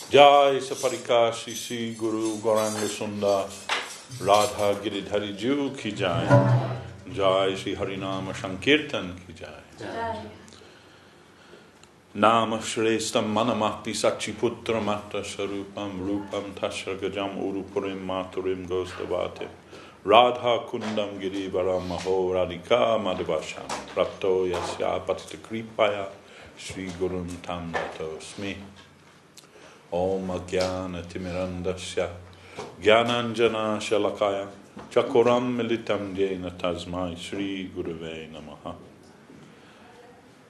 Jai Saparika Shri Guru Gauranga Sundar Radha Giridhari Ju Ki Jai. Jai Shri Harinama Sankirtan Ki Jai. Nama Shrestam Manamati Sachiputra Mata Sarupam Rupam Tashra Gajam Urupurim Maturim Gostavate Radha Kundam Girivaram Maho Radhika Madhvasham Prato Yasya Patita Kripaya Shri Gurun Tam Smi Om Ajnana Timirandasya Jnananjana Shalakaya Chakuram Militam Jena Tasmai Shri Gurave Namaha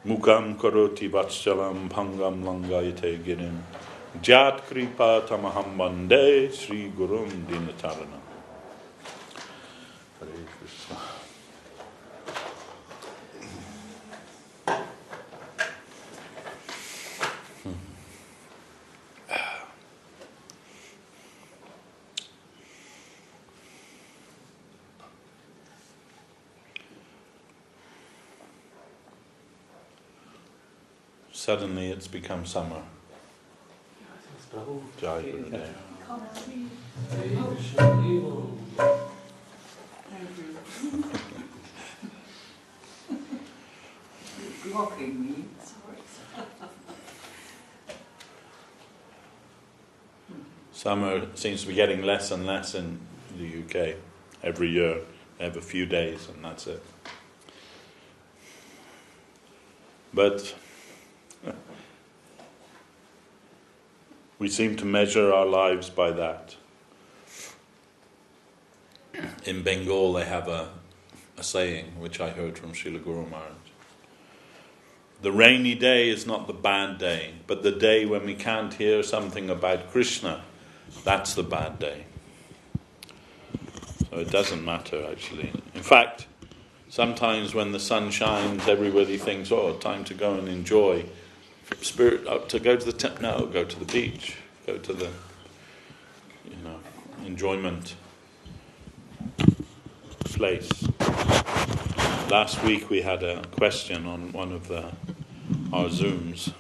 Mukam Karoti Vatschalam Bhangam Langayate Girim Jat Kripa Tamaham Bande Shri Gurum Dinatarana. Hare Krishna. Suddenly it's become summer. Jai Gurudev. Blocking me. Summer seems to be getting less and less in the UK. Every year they have a few days and that's it. But we seem to measure our lives by that. In Bengal they have a saying which I heard from Srila Guru Maharaj. The rainy day is not the bad day, but the day when we can't hear something about Krishna, that's the bad day. So it doesn't matter actually. In fact, sometimes when the sun shines, everybody thinks, oh, time to go and enjoy. Spirit, to go to the temple, no, go to the beach, go to the, enjoyment place. Last week we had a question on one of our Zooms.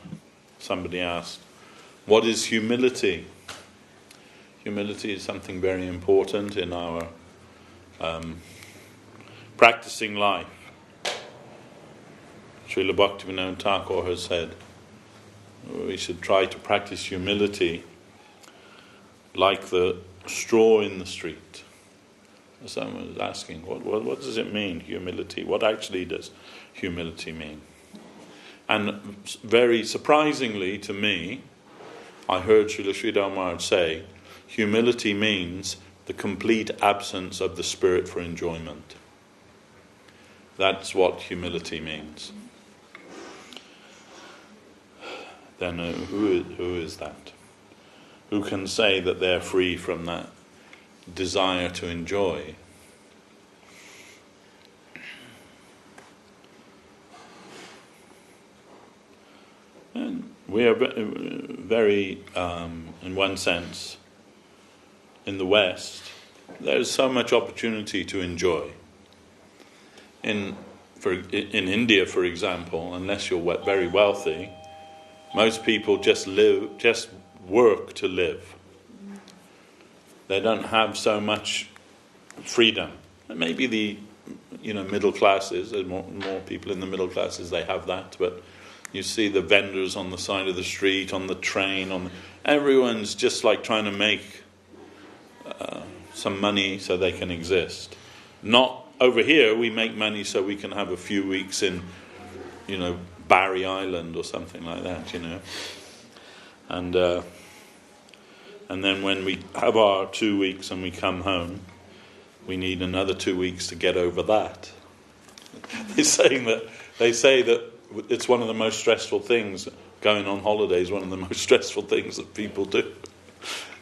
Somebody asked, what is humility? Humility is something very important in our practicing life. Srila Bhaktivinoda Thakur has said, We should try to practice humility like the straw in the street. Someone was asking, what does it mean, humility? What actually does humility mean? And very surprisingly to me, I heard Srila Sridhar Maharaj say, humility means the complete absence of the spirit for enjoyment. That's what humility means. Then who is that? Who can say that they're free from that desire to enjoy? And we are very, in one sense, in the West, there's so much opportunity to enjoy. In India, for example, unless you're very wealthy, most people just work to live. They don't have so much freedom. Maybe the middle classes, there's more people in the middle classes, they have that, but you see the vendors on the side of the street, on the train, everyone's just like trying to make some money so they can exist. Not over here, we make money so we can have a few weeks in, Barry Island or something like that, And then when we have our 2 weeks and we come home, we need another 2 weeks to get over that. They say that it's one of the most stressful things. Going on holiday is one of the most stressful things that people do.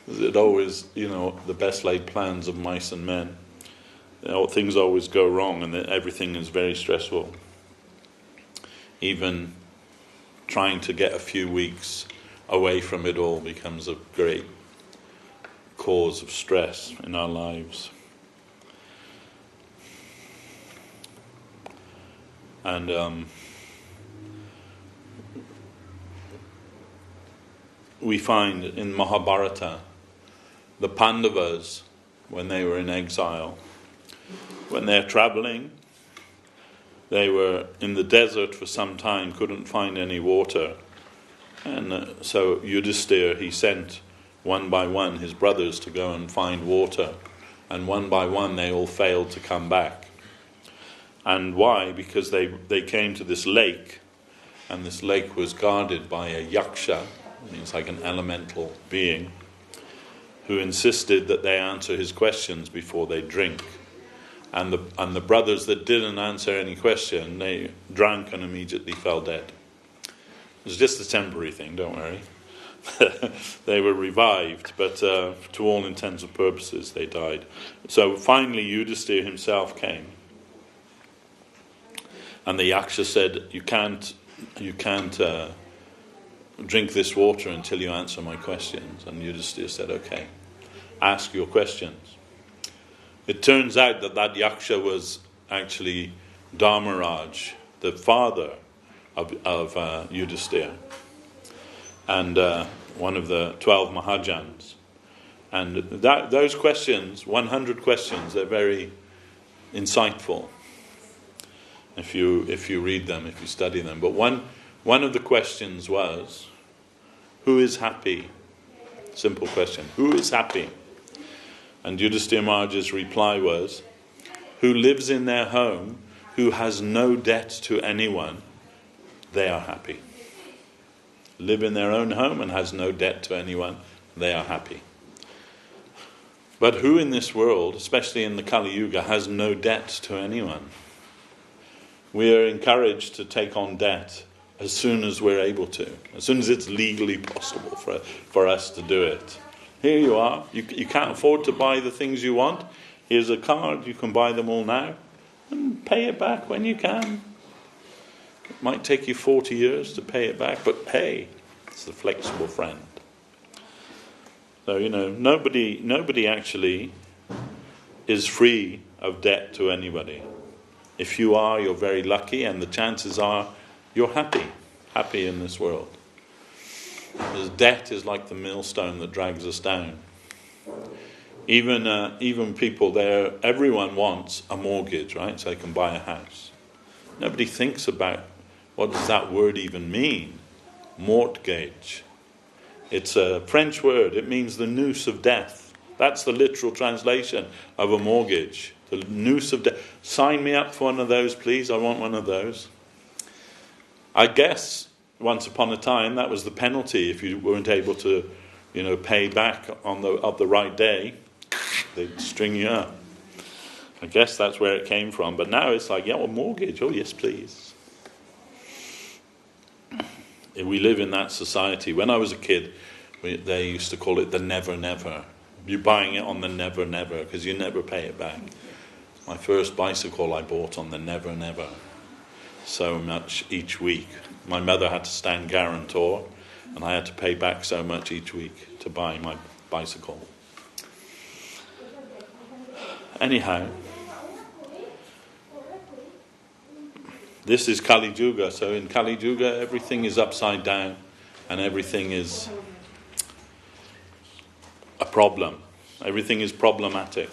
It always, the best laid plans of mice and men. Things always go wrong, and everything is very stressful. Even trying to get a few weeks away from it all becomes a great cause of stress in our lives. And we find in Mahabharata, the Pandavas, when they were in exile, when they're traveling, they were in the desert for some time, couldn't find any water. And so Yudhisthira, he sent one by one his brothers to go and find water. And one by one they all failed to come back. And why? Because they came to this lake, and this lake was guarded by a yaksha, it's like an elemental being, who insisted that they answer his questions before they drink. And the brothers that didn't answer any question, they drank and immediately fell dead. It was just a temporary thing, don't worry. They were revived, but to all intents and purposes they died. So finally Yudhisthira himself came. And the yaksha said, you can't drink this water until you answer my questions. And Yudhisthira said, okay, ask your questions. It turns out that yaksha was actually Dharmaraj, the father of Yudhisthira, and one of the 12 Mahajans. And those questions, 100 questions, they're very insightful if you read them, if you study them. But one of the questions was, who is happy? Simple question. Who is happy? And Yudhisthira Maharaj's reply was, who lives in their home, who has no debt to anyone, they are happy. Live in their own home and has no debt to anyone, they are happy. But who in this world, especially in the Kali Yuga, has no debt to anyone? We are encouraged to take on debt as soon as we're able to, as soon as it's legally possible for us to do it. Here you are. You can't afford to buy the things you want. Here's a card. You can buy them all now. And pay it back when you can. It might take you 40 years to pay it back, but hey, it's the flexible friend. So, nobody actually is free of debt to anybody. If you are, you're very lucky, and the chances are you're happy in this world. Because debt is like the millstone that drags us down. Even people there, everyone wants a mortgage, right? So they can buy a house. Nobody thinks about what does that word even mean. mortgage. It's a French word. It means the noose of death. That's the literal translation of a mortgage. The noose of death. Sign me up for one of those, please. I want one of those. I guess once upon a time that was the penalty if you weren't able to, pay back on the right day. They'd string you up. I guess that's where it came from. But now it's like, a mortgage. Oh, yes, please. We live in that society. When I was a kid, they used to call it the never, never. You're buying it on the never, never, because you never pay it back. My first bicycle I bought on the never, never. So much each week. My mother had to stand guarantor, and I had to pay back so much each week to buy my bicycle. Anyhow, this is Kali Yuga. So in Kali Yuga, everything is upside down, and everything is a problem. Everything is problematic.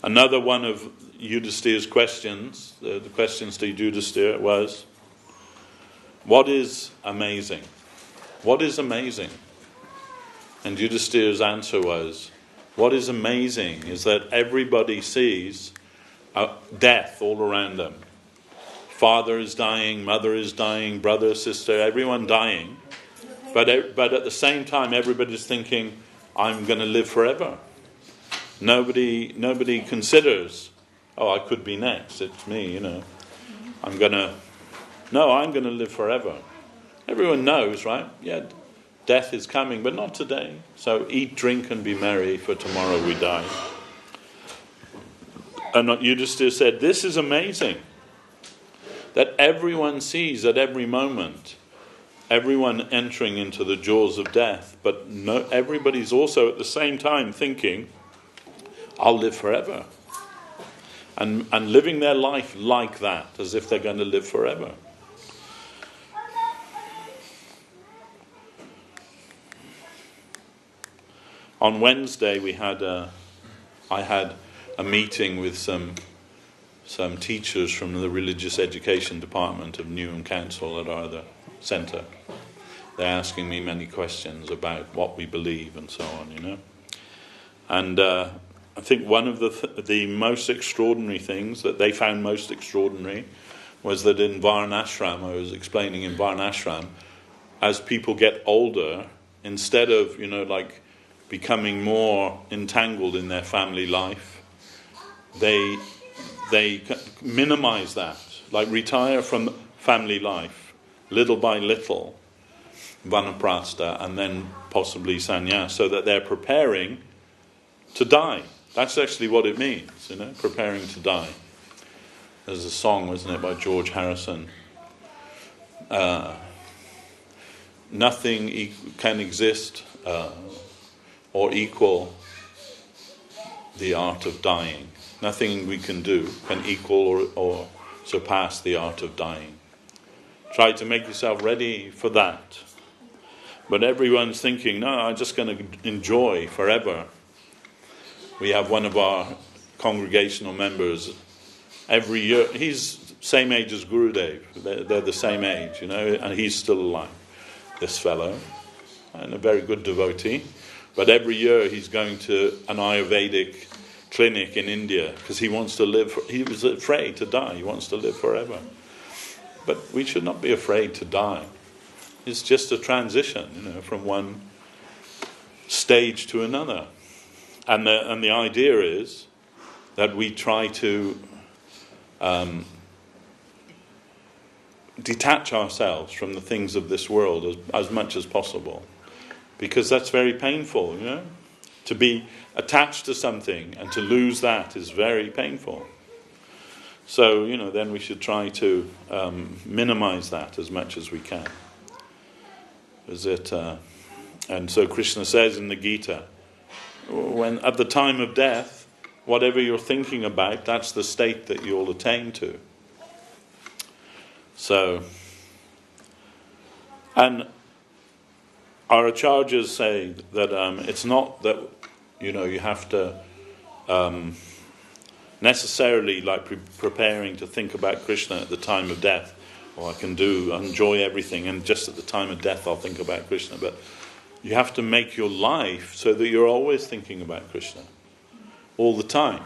Another one of Yudhisthira's questions, the questions to Yudhisthira was, what is amazing? What is amazing? And Yudhisthira's answer was, what is amazing is that everybody sees death all around them. Father is dying, mother is dying, brother, sister, everyone dying. But at the same time, everybody's thinking, I'm going to live forever. Nobody considers, I could be next. It's me, I'm going to live forever. Everyone knows, right? Yeah, death is coming, but not today. So eat, drink, and be merry, for tomorrow we die. And Yudhisthira said, this is amazing. That everyone sees at every moment, everyone entering into the jaws of death, but everybody's also at the same time thinking, I'll live forever. And living their life like that, as if they're going to live forever. On Wednesday I had a meeting with some teachers from the religious education department of Newham Council at our other centre. They're asking me many questions about what we believe and so on, And I think one of the most extraordinary things that they found most extraordinary was that in Varnashram, I was explaining in Varnashram, as people get older, instead of, becoming more entangled in their family life, they minimize that, retire from family life, little by little, vanaprastha, and then possibly sannyas, so that they're preparing to die. That's actually what it means, preparing to die. There's a song, wasn't it, by George Harrison. Nothing can exist or equal the art of dying. Nothing we can do can equal or surpass the art of dying. Try to make yourself ready for that. But everyone's thinking, no, I'm just going to enjoy forever. We have one of our congregational members, every year, he's same age as Gurudev. They're the same age, and he's still alive, this fellow, and a very good devotee. But every year he's going to an Ayurvedic clinic in India because he wants to live. He was afraid to die. He wants to live forever. But we should not be afraid to die. It's just a transition, from one stage to another. And the idea is that we try to detach ourselves from the things of this world as much as possible. Because that's very painful, To be attached to something and to lose that is very painful. So, then we should try to minimize that as much as we can. And so Krishna says in the Gita, when at the time of death, whatever you're thinking about, that's the state that you'll attain to. So, and our acharyas say that it's not that you have to necessarily preparing to think about Krishna at the time of death or I can enjoy everything, and just at the time of death I'll think about Krishna. But you have to make your life so that you're always thinking about Krishna, all the time.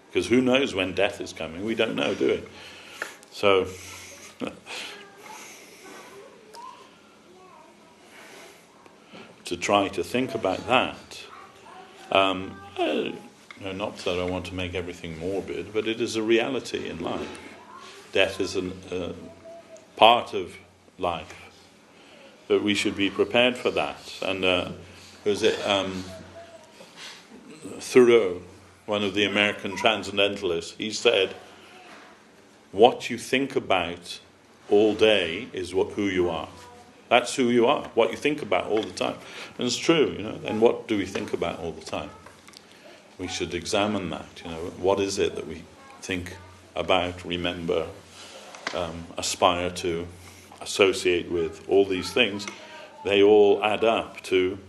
Because who knows when death is coming? We don't know, do we? So, to try to think about that, not that I want to make everything morbid, but it is a reality in life. Death is a part of life, but we should be prepared for that. And Thoreau, one of the American transcendentalists, he said, what you think about all day is who you are. That's who you are, what you think about all the time. And it's true, and what do we think about all the time? We should examine that, what is it that we think about, remember, aspire to, associate with, all these things. They all add up to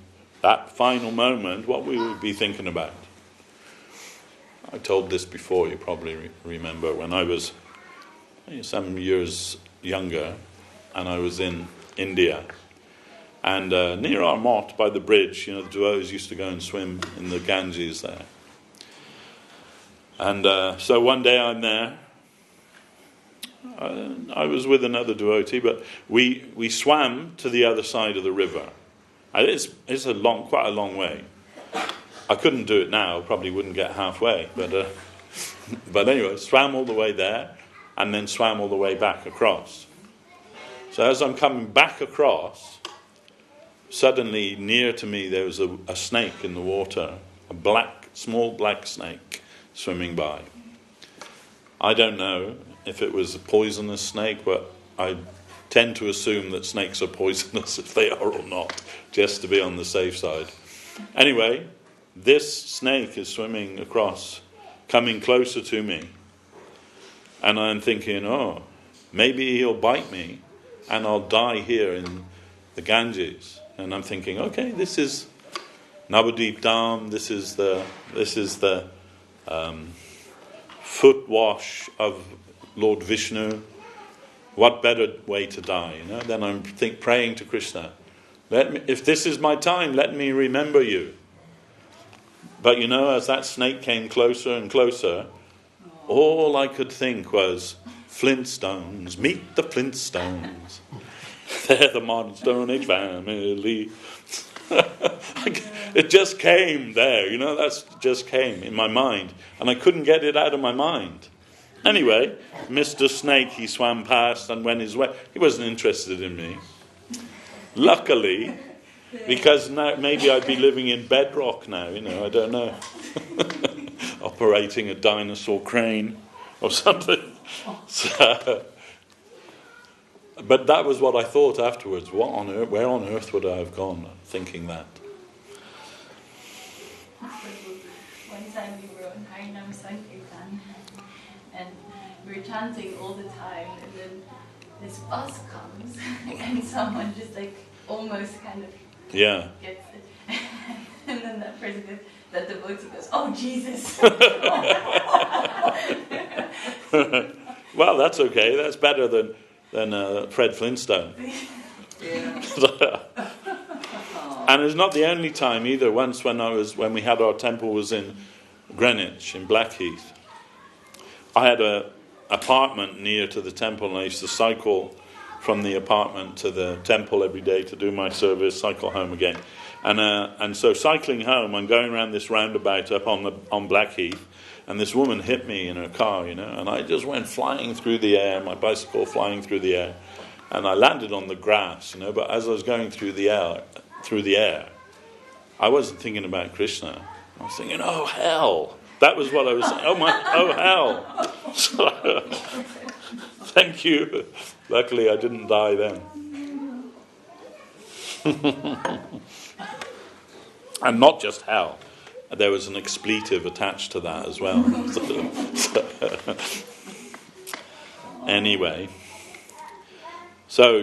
that final moment, what we would be thinking about. I told this before, you probably remember, when I was some years younger, and I was in India, and near our mott by the bridge, the devotees used to go and swim in the Ganges there. And so one day I'm there. I was with another devotee, but we swam to the other side of the river. And it's quite a long way. I couldn't do it now; probably wouldn't get halfway. But anyway, swam all the way there, and then swam all the way back across. So as I'm coming back across, suddenly near to me there was a snake in the water, a small black snake swimming by. I don't know if it was a poisonous snake, but I tend to assume that snakes are poisonous if they are or not, just to be on the safe side. Anyway, this snake is swimming across, coming closer to me. And I'm thinking, maybe he'll bite me and I'll die here in the Ganges. And I'm thinking, okay, this is Navadip Dham, this is the foot wash of Lord Vishnu. What better way to die, Then I'm praying to Krishna, if this is my time, let me remember you. But as that snake came closer and closer, all I could think was, Flintstones, meet the Flintstones. They're the modern Stone Age family. It just came there, that just came in my mind. And I couldn't get it out of my mind. Anyway, Mr. Snake, he swam past and went his way. He wasn't interested in me. Luckily, because now maybe I'd be living in bedrock now, I don't know. Operating a dinosaur crane or something. So, but that was what I thought afterwards. Where on earth would I have gone thinking that? One time we were on Harinam Sankirtan and we were chanting all the time, and then this bus comes and someone just almost kind of gets it. And then that person goes, that devotee goes, oh Jesus. Well, that's okay. That's better than Fred Flintstone. And it's not the only time either. Once when we had our temple was in Greenwich, in Blackheath. I had an apartment near to the temple, and I used to cycle from the apartment to the temple every day to do my service, cycle home again. And so cycling home, I'm going around this roundabout up on Blackheath, and this woman hit me in her car, and I just went flying through the air, my bicycle flying through the air, and I landed on the grass, but as I was going through the air, I wasn't thinking about Krishna. I was thinking, oh hell. That was what I was saying. Oh hell. So, thank you. Luckily I didn't die then. And not just hell. There was an expletive attached to that as well. Anyway. So,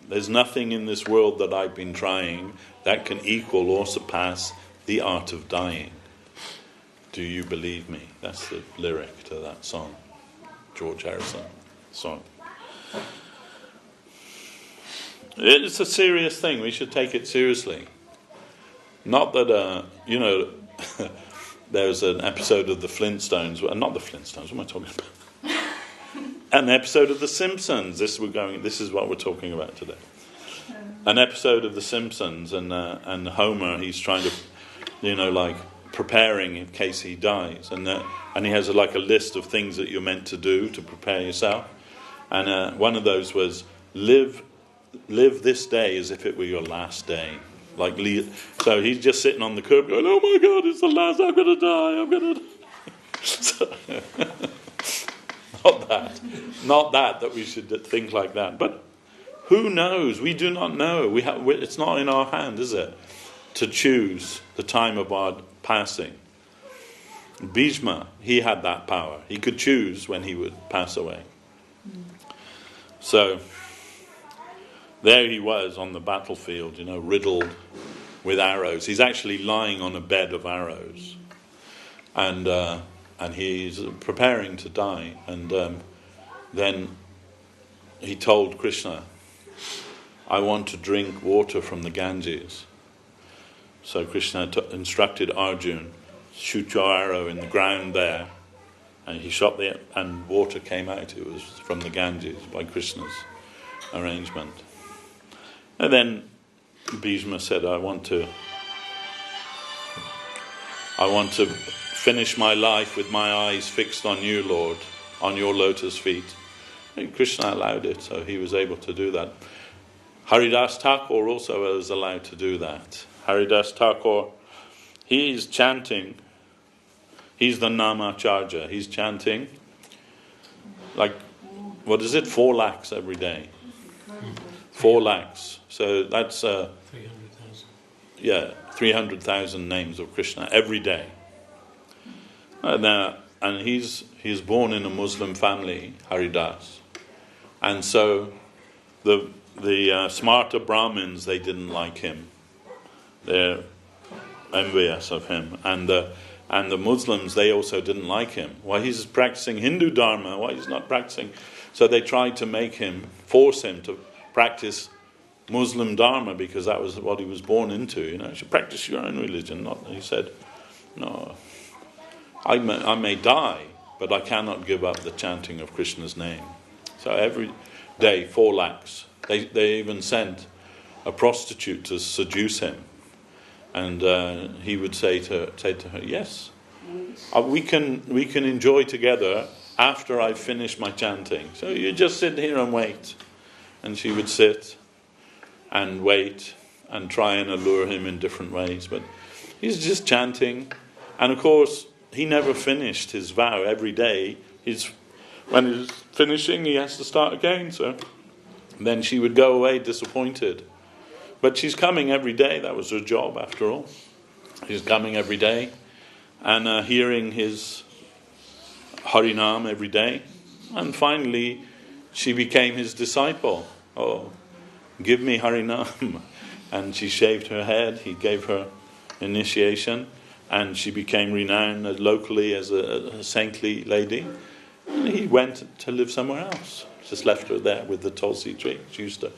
there's nothing in this world that I've been trying that can equal or surpass the art of dying. Do you believe me? That's the lyric to that song. George Harrison song. It's a serious thing. We should take it seriously. Not that, there's an episode of the Flintstones. Well, not the Flintstones. What am I talking about? An episode of the Simpsons. This is what we're talking about today. An episode of the Simpsons, and Homer. He's trying to, preparing in case he dies, and he has a list of things that you're meant to do to prepare yourself. And one of those was live this day as if it were your last day. So he's just sitting on the curb going, "Oh my God, it's the last! I'm going to die! I'm going to die!" So, not that we should think like that. But who knows? We do not know. It's not in our hand, is it, to choose the time of our passing. Bhishma, he had that power. He could choose when he would pass away. So there he was on the battlefield, riddled with arrows. He's actually lying on a bed of arrows, and he's preparing to die. And then he told Krishna, "I want to drink water from the Ganges." So Krishna instructed Arjuna, "Shoot your arrow in the ground there." And he shot and water came out. It was from the Ganges by Krishna's arrangement. And then Bhishma said, I want to finish my life with my eyes fixed on you, Lord, on your lotus feet. And Krishna allowed it, so he was able to do that. Haridas Thakur also was allowed to do that. Haridas Thakur, he's chanting. He's the Namacharya. He's chanting 4 lakhs every day. 4 lakhs. So that's 300,000. Yeah, 300,000 names of Krishna every day. And he's born in a Muslim family, Haridas, and so the smarter Brahmins, they didn't like him. They're envious of him, and the Muslims, they also didn't like him. Why he's practicing Hindu Dharma? Why he's not practicing? So they tried to force him to practice Muslim Dharma, because that was what he was born into. You should practice your own religion. He said, "No, I may die, but I cannot give up the chanting of Krishna's name." So every day, 4 lakhs. They even sent a prostitute to seduce him, and he would say to her, "Yes, we can enjoy together after I finish my chanting. So you just sit here and wait." And she would sit and wait and try and allure him in different ways, but he's just chanting. And of course, he never finished his vow. Every day, when he's finishing, he has to start again. So then she would go away disappointed. But she's coming every day. That was her job, after all. She's coming every day and hearing his Harinam every day. And finally, she became his disciple. "Oh, give me Harinam." And she shaved her head. He gave her initiation. And she became renowned locally as a saintly lady. And he went to live somewhere else. Just left her there with the Tulsi tree. She used to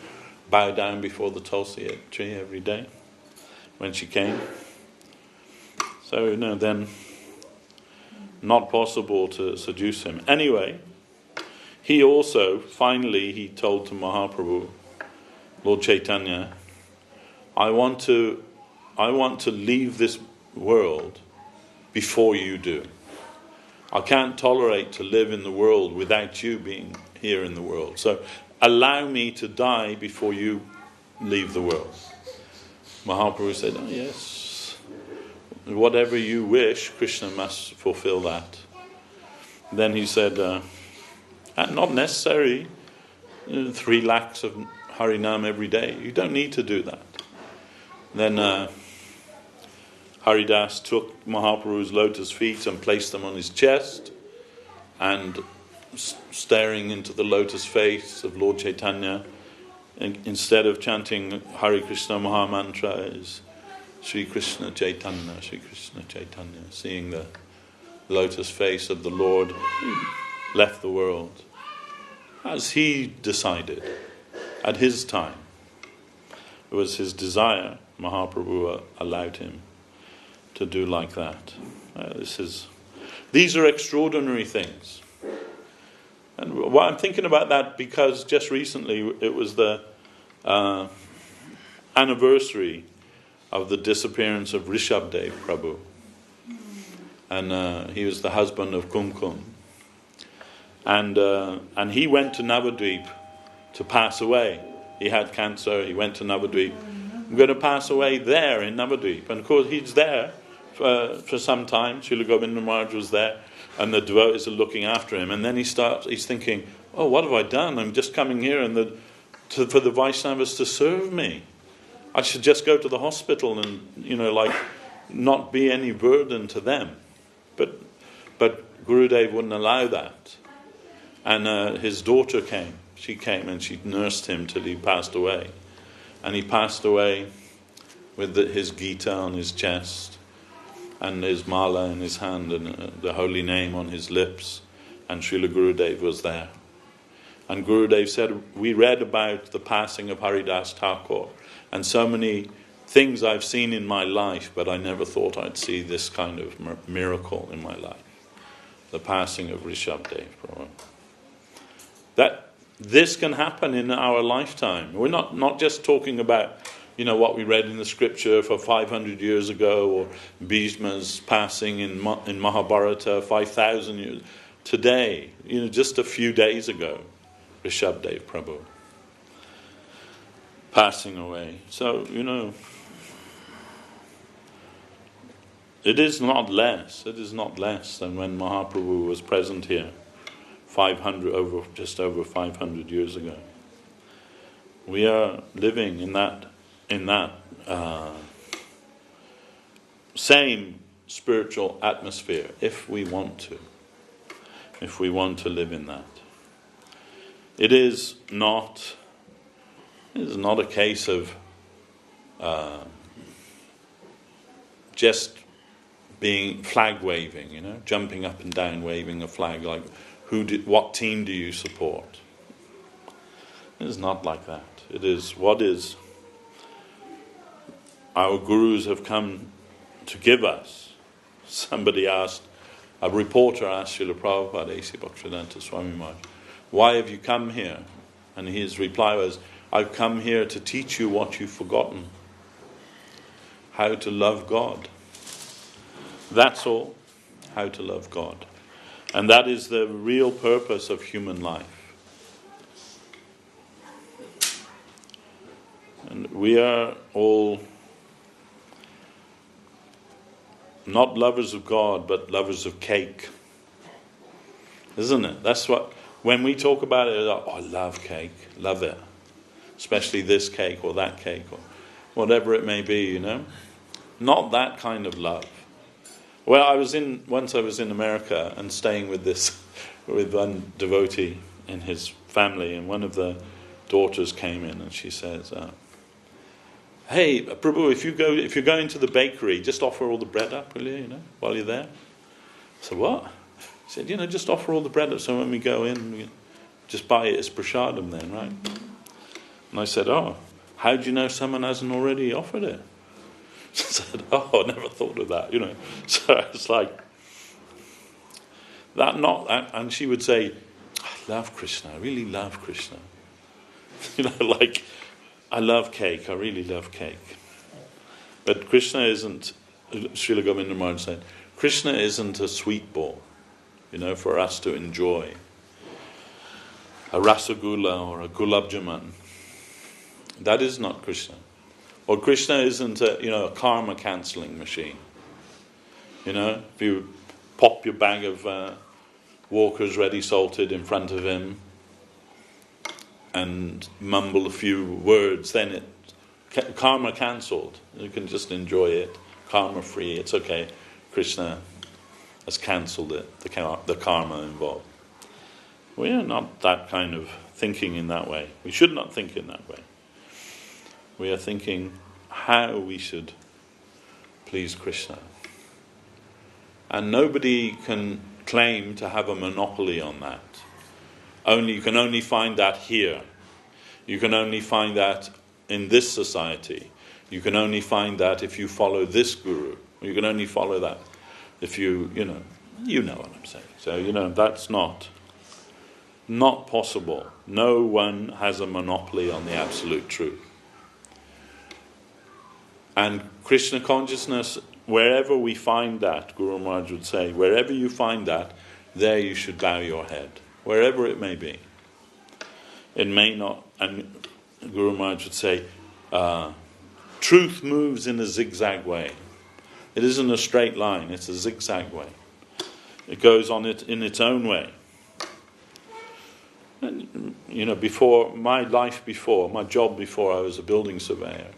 bow down before the Tulsi tree every day when she came. So, then not possible to seduce him. Anyway, he also, finally, he told to Mahaprabhu, Lord Chaitanya, I want to leave this world before you do. I can't tolerate to live in the world without you being here in the world. So allow me to die before you leave the world. Mahaprabhu said, "Oh yes, whatever you wish, Krishna must fulfill that." Then he said, not necessary, 3 lakhs of Harinam every day. You don't need to do that. Then Haridas took Mahaprabhu's lotus feet and placed them on his chest, and staring into the lotus face of Lord Chaitanya, instead of chanting Hare Krishna Mahamantra, is Sri Krishna Chaitanya, Sri Krishna Chaitanya, seeing the lotus face of the Lord, left the world as he decided at his time. It was his desire. Mahaprabhu allowed him to do like that. These are extraordinary things. And why I'm thinking about that, because just recently it was the anniversary of the disappearance of Rishabdev Prabhu. And he was the husband of Kumkum. And he went to Navadvip to pass away. He had cancer, he went to Navadvip. I'm going to pass away there in Navadvip. And of course he's there for some time. Srila Govinda Maharaj was there, and the devotees are looking after him. And then he's thinking, oh, what have I done? I'm just coming here for the Vaishnavas to serve me. I should just go to the hospital and, not be any burden to them. But Gurudev wouldn't allow that. And his daughter came. She came and she nursed him till he passed away. And he passed away with his Gita on his chest, and his mala in his hand, and the holy name on his lips. And Srila Gurudev was there. And Gurudev said, we read about the passing of Haridas Thakur, and so many things I've seen in my life, but I never thought I'd see this kind of miracle in my life. The passing of Rishabdev Prabhu. That this can happen in our lifetime. We're not just talking about, what we read in the scripture for 500 years ago, or Bhishma's passing in Mahabharata 5,000 years. Today, just a few days ago, Rishabdev Prabhu passing away. So, it is not less. It is not less than when Mahaprabhu was present here, just over 500 years ago. We are living in that same spiritual atmosphere, if we want to live in that. It is not a case of just being flag waving, jumping up and down waving a flag like, what team do you support? It is not like that. It is what is our gurus have come to give us. A reporter asked Srila Prabhupada, A.C. Bhaktivedanta Swami Maharaj, why have you come here? And his reply was, I've come here to teach you what you've forgotten. How to love God. That's all. How to love God. And that is the real purpose of human life. And we are all not lovers of God, but lovers of cake. Isn't it? That's what, when we talk about it, like, I love cake, love it. Especially this cake or that cake or whatever it may be, Not that kind of love. Well, once I was in America and staying with one devotee in his family, and one of the daughters came in and she says, hey, Prabhu, if you're going to the bakery, just offer all the bread up, will you, while you're there? I said, what? He said, just offer all the bread up, so when we go in, we just buy it as prasadam then, right? And I said, oh, how do you know someone hasn't already offered it? She said, oh, I never thought of that, So it's like, and she would say, I love Krishna, I really love Krishna. I love cake, I really love cake. But Krishna isn't, Srila Govinda Maharaj said, Krishna isn't a sweet ball, for us to enjoy. A rasagula or a gulab jamun. That is not Krishna. Or Krishna isn't a karma cancelling machine. If you pop your bag of Walker's Ready Salted in front of him and mumble a few words, then karma cancelled. You can just enjoy it, karma free. It's okay. Krishna has cancelled it, the karma involved. We are not that kind of thinking in that way. We should not think in that way. We are thinking how we should please Krishna. And nobody can claim to have a monopoly on that. You can only find that here. You can only find that in this society. You can only find that if you follow this guru. You can only follow that if you know what I'm saying. So, that's not possible. No one has a monopoly on the absolute truth. And Krishna consciousness, wherever we find that, Guru Maharaj would say, wherever you find that, there you should bow your head, wherever it may be. It may not, and Guru Maharaj would say, truth moves in a zigzag way. It isn't a straight line, it's a zigzag way. It goes on it in its own way. And, my job before, I was a building surveyor.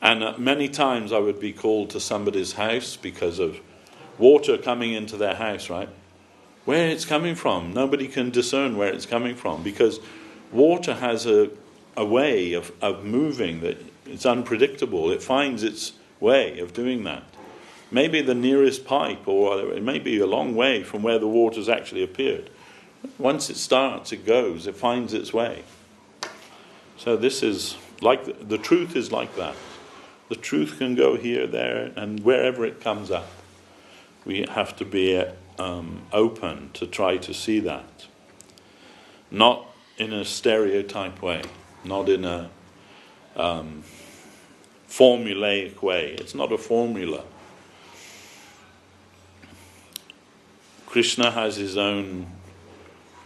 And many times I would be called to somebody's house because of water coming into their house, right? Where it's coming from. Nobody can discern where it's coming from because water has a way of moving that it's unpredictable. It finds its way of doing that. Maybe the nearest pipe, or it may be a long way from where the water's actually appeared. Once it starts, it goes, it finds its way. So this is like, the truth is like that. The truth can go here, there, and wherever it comes up. We have to be open to try to see that. Not in a stereotype way, not in a formulaic way. It's not a formula. Krishna has his own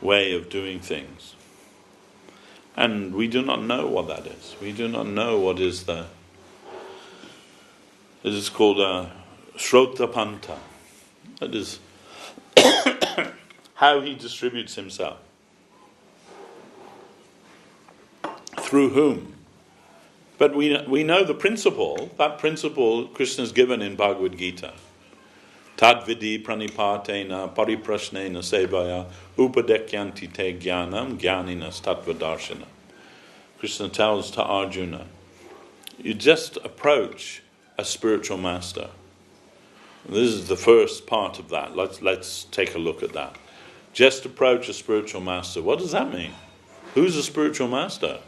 way of doing things. And we do not know what that is. We do not know what is it is called Shrotapanta. That is how he distributes himself. Through whom? But we know the principle. That principle Krishna's given in Bhagavad Gita. Tad vidi pranipatena pariprashnena sevaya upadekyanti te jnanam jnaninas tattvadarshana. Krishna tells to Arjuna, you just approach a spiritual master. This is the first part of that. Let's take a look at that. Just approach a spiritual master. What does that mean? Who's a spiritual master?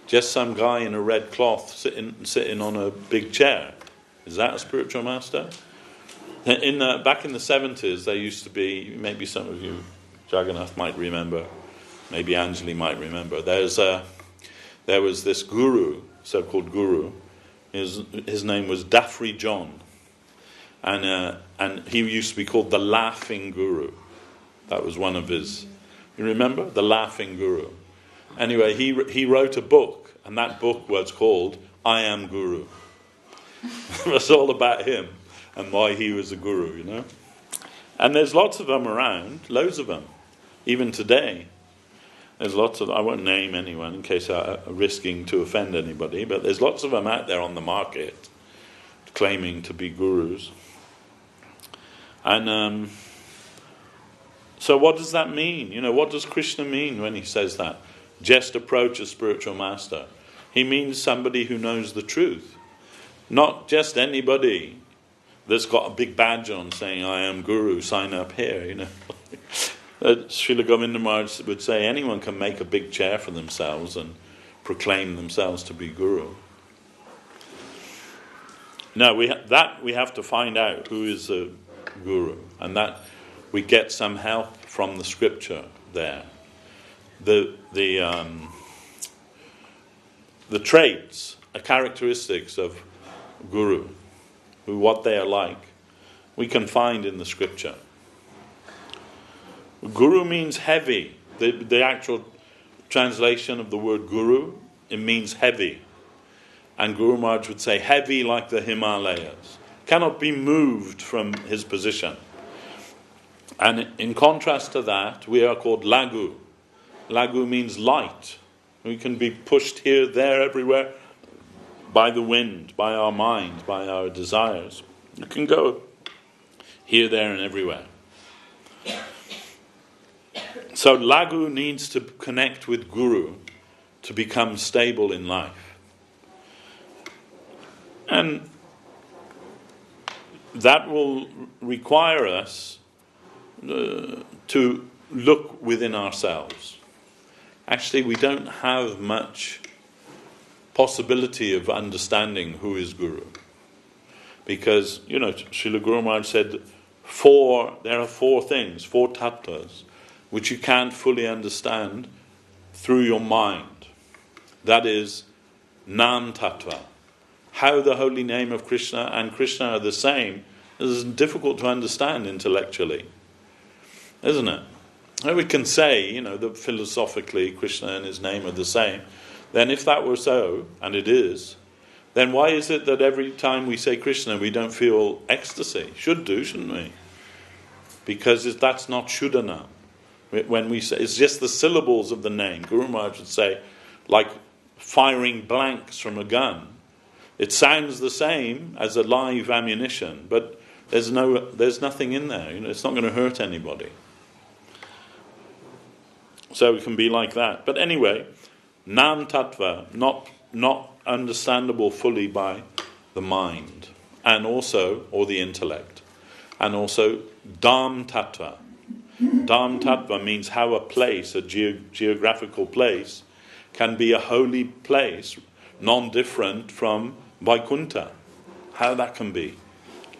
Just some guy in a red cloth sitting on a big chair. Is that a spiritual master? Back in the 70s, there used to be, maybe some of you, Jagannath might remember, maybe Anjali might remember, there was this guru, so-called guru. His name was Dafri John, and he used to be called the Laughing Guru. That was one of his. You remember the Laughing Guru? Anyway, he wrote a book, and that book was called I Am Guru. It was all about him and why he was a guru, And there's lots of them around, loads of them, even today. There's lots of, I won't name anyone in case I'm risking to offend anybody, but there's lots of them out there on the market claiming to be gurus. And so what does that mean? What does Krishna mean when he says that? Just approach a spiritual master. He means somebody who knows the truth. Not just anybody that's got a big badge on saying, I am guru, sign up here, Srila Govinda Maharaj would say anyone can make a big chair for themselves and proclaim themselves to be guru. No, we have to find out who is a guru, and that we get some help from the scripture there. The traits, characteristics of guru, what they are like, we can find in the scripture. Guru means heavy. The actual translation of the word guru, it means heavy. And Guru Maharaj would say, heavy like the Himalayas. Cannot be moved from his position. And in contrast to that, we are called lagu. Lagu means light. We can be pushed here, there, everywhere by the wind, by our mind, by our desires. You can go here, there, and everywhere. So lagu needs to connect with Guru to become stable in life. And that will require us to look within ourselves. Actually, we don't have much possibility of understanding who is Guru. Because, Srila Guru Maharaj said, there are four things, four tattvas, which you can't fully understand through your mind. That is Nam Tattva. How the holy name of Krishna and Krishna are the same is difficult to understand intellectually, isn't it? And we can say, that philosophically Krishna and his name are the same. Then if that were so, and it is, then why is it that every time we say Krishna we don't feel ecstasy? Should do, shouldn't we? Because that's not Shuddhana. When we say, it's just the syllables of the name. Guru Maharaj would say, like firing blanks from a gun. It sounds the same as a live ammunition, but there's nothing in there. It's not going to hurt anybody. So it can be like that. But anyway, Nam Tattva, not understandable fully by the mind, and also, or the intellect. And also, Dham Tattva. Dham Tattva means how a place, a geographical place, can be a holy place, non-different from Vaikuntha. How that can be.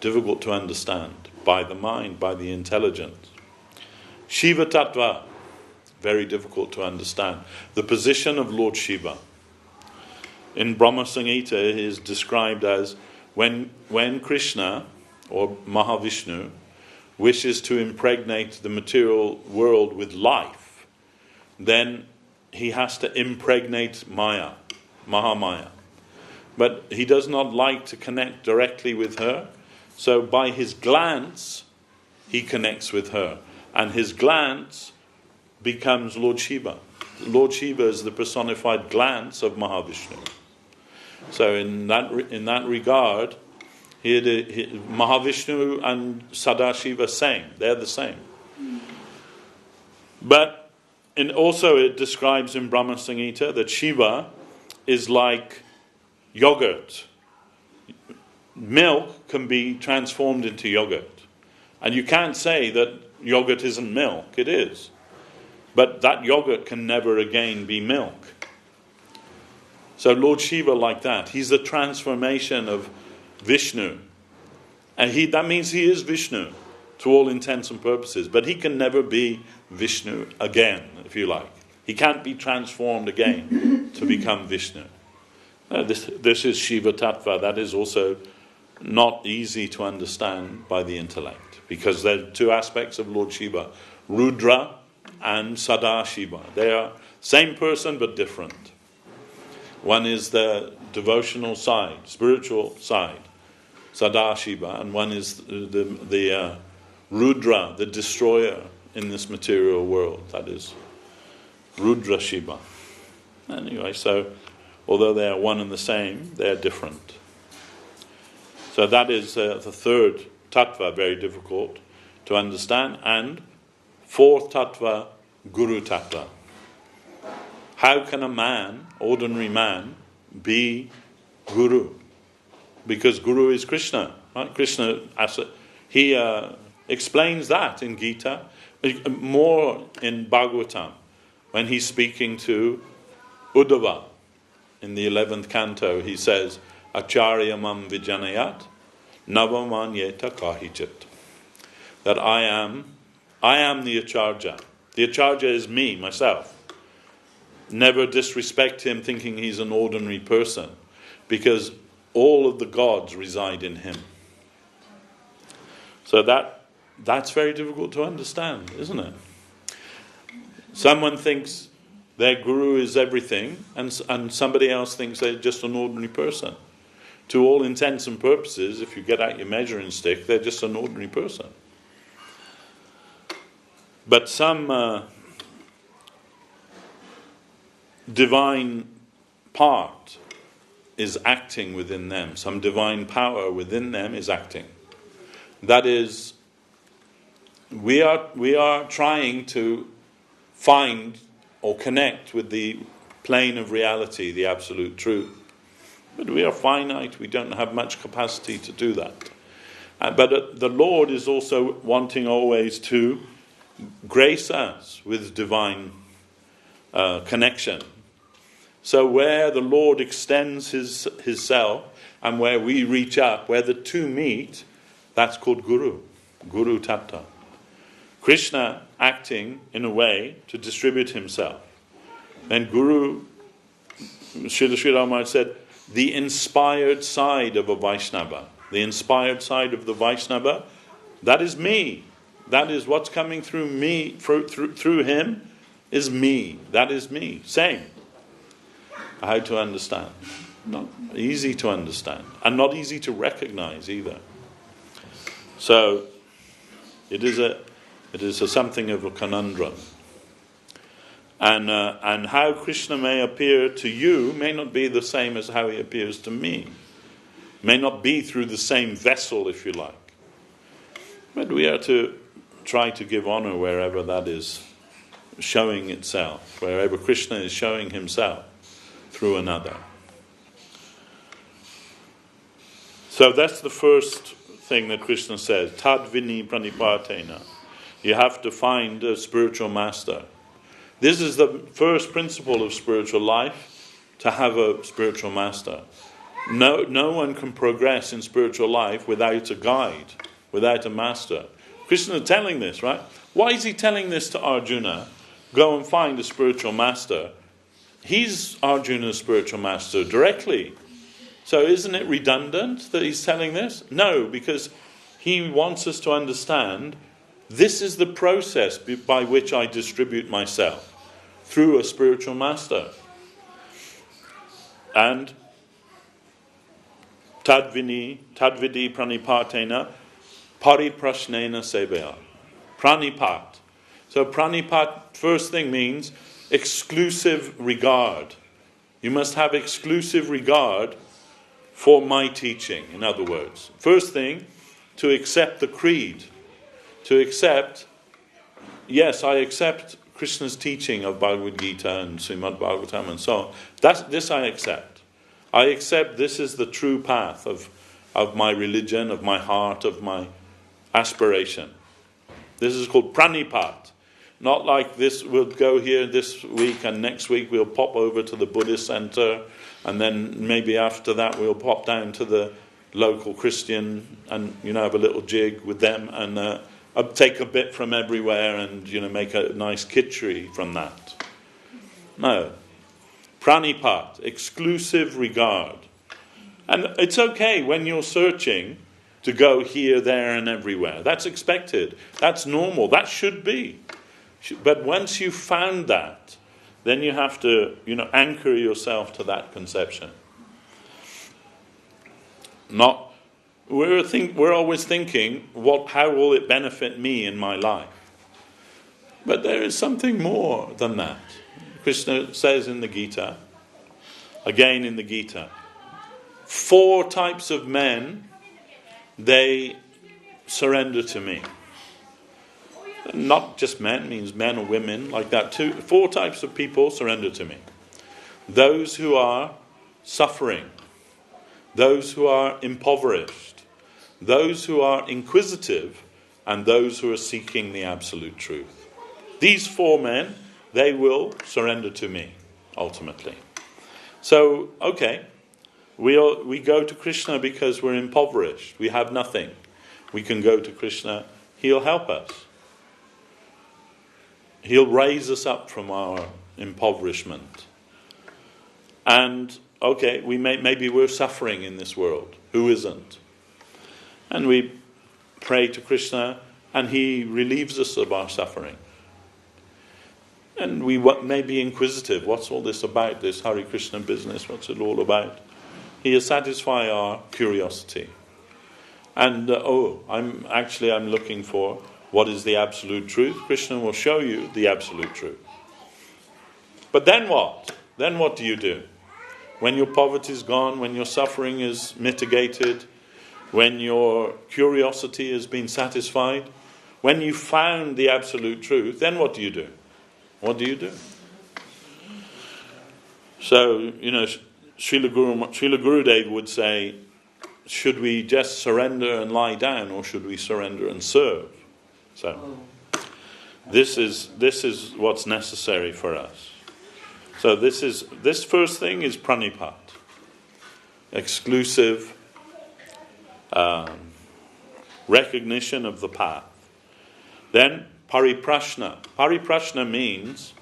Difficult to understand by the mind, by the intelligence. Shiva Tattva. Very difficult to understand. The position of Lord Shiva. In Brahma Samhita it is described as when Krishna, or Mahavishnu, wishes to impregnate the material world with life, then he has to impregnate Maya, Mahamaya. But he does not like to connect directly with her, so by his glance he connects with her, and his glance becomes Lord Shiva. Lord Shiva is the personified glance of Mahavishnu. So in that regard, Mahavishnu and Sadashiva same. They're the same. But also it describes in Brahma Samhita that Shiva is like yogurt. Milk can be transformed into yogurt. And you can't say that yogurt isn't milk. It is. But that yogurt can never again be milk. So Lord Shiva like that. He's the transformation of Vishnu. And that means he is Vishnu to all intents and purposes. But he can never be Vishnu again, if you like. He can't be transformed again to become Vishnu. This is Shiva Tattva. That is also not easy to understand by the intellect. Because there are two aspects of Lord Shiva. Rudra and Sadashiva. They are same person but different. One is the devotional side, spiritual side, Sadashiva, and one is the Rudra, the destroyer in this material world. That is Rudra Shiva. Anyway, so although they are one and the same, they are different. So that is the third tattva, very difficult to understand. And fourth tattva, Guru tattva. How can a man, ordinary man, be Guru? Because Guru is Krishna. Right? Krishna, he explains that in Gita, more in Bhagavatam, when he's speaking to Uddhava. In the 11th canto, he says, Acharya mam vijanayat, navamanyeta kahichit. That I am the Acharya. The Acharya is me, myself. Never disrespect him thinking he's an ordinary person, because all of the gods reside in him. So that's very difficult to understand, isn't it? Someone thinks their guru is everything, and somebody else thinks they're just an ordinary person. To all intents and purposes, if you get out your measuring stick, they're just an ordinary person. But some divine part is acting within them. Some divine power within them is acting. That is, we are trying to find or connect with the plane of reality, the absolute truth. But we are finite, we don't have much capacity to do that. But the Lord is also wanting always to grace us with divine connection. So where the Lord extends his self and where we reach up, where the two meet, that's called Guru. Guru Tattva. Krishna acting in a way to distribute himself. Then Guru, Srila Sri Rama said, the inspired side of a Vaishnava. The inspired side of the Vaishnava, that is me. That is what's coming through me, through him, is me. That is me. Same. How to understand. Not easy to understand. And not easy to recognize either. So, it is something of a conundrum. And how Krishna may appear to you may not be the same as how he appears to me. May not be through the same vessel, if you like. But we are to try to give honor wherever that is showing itself, wherever Krishna is showing himself through another. So that's the first thing that Krishna says, Tad vini pranipatena. You have to find a spiritual master. This is the first principle of spiritual life, to have a spiritual master. No one can progress in spiritual life without a guide, without a master. Krishna is telling this, right? Why is he telling this to Arjuna? Go and find a spiritual master. He's Arjuna's spiritual master directly. So isn't it redundant that he's telling this? No, because he wants us to understand this is the process by which I distribute myself, through a spiritual master. And tadvidi pranipatena pariprashnena seveya. Pranipat. So pranipat, first thing, means exclusive regard. You must have exclusive regard for my teaching, in other words. First thing, to accept the creed. To accept, yes, I accept Krishna's teaching of Bhagavad Gita and Srimad Bhagavatam and so on. This I accept. I accept this is the true path of my religion, of my heart, of my aspiration. This is called pranipat. Not like this, we'll go here this week and next week we'll pop over to the Buddhist center and then maybe after that we'll pop down to the local Christian and have a little jig with them and take a bit from everywhere and make a nice kitchery from that. No. Pranipat, exclusive regard. And it's okay when you're searching to go here, there and everywhere. That's expected. That's normal. That should be. But once you've found that, then you have to, anchor yourself to that conception. We're always thinking, how will it benefit me in my life? But there is something more than that. Krishna says in the Gita, again in the Gita, 4 types of men, they surrender to me. Not just men, means men or women, like that too. 4 types of people surrender to me. Those who are suffering, those who are impoverished, those who are inquisitive, and those who are seeking the absolute truth. These 4 men, they will surrender to me, ultimately. So, okay, we go to Krishna because we're impoverished. We have nothing. We can go to Krishna. He'll help us. He'll raise us up from our impoverishment. And, okay, maybe we're suffering in this world. Who isn't? And we pray to Krishna and he relieves us of our suffering. And we may be inquisitive. What's all this about, this Hare Krishna business? What's it all about? He'll satisfy our curiosity. And, I'm looking for what is the absolute truth. Krishna will show you the absolute truth. But then what? Then what do you do? When your poverty is gone, when your suffering is mitigated, when your curiosity has been satisfied, when you found the absolute truth, then what do you do? What do you do? So, Srila Gurudev would say, should we just surrender and lie down, or should we surrender and serve? So, this is what's necessary for us. So this first thing is pranipat, exclusive recognition of the path. Then pariprashna. Pariprashna means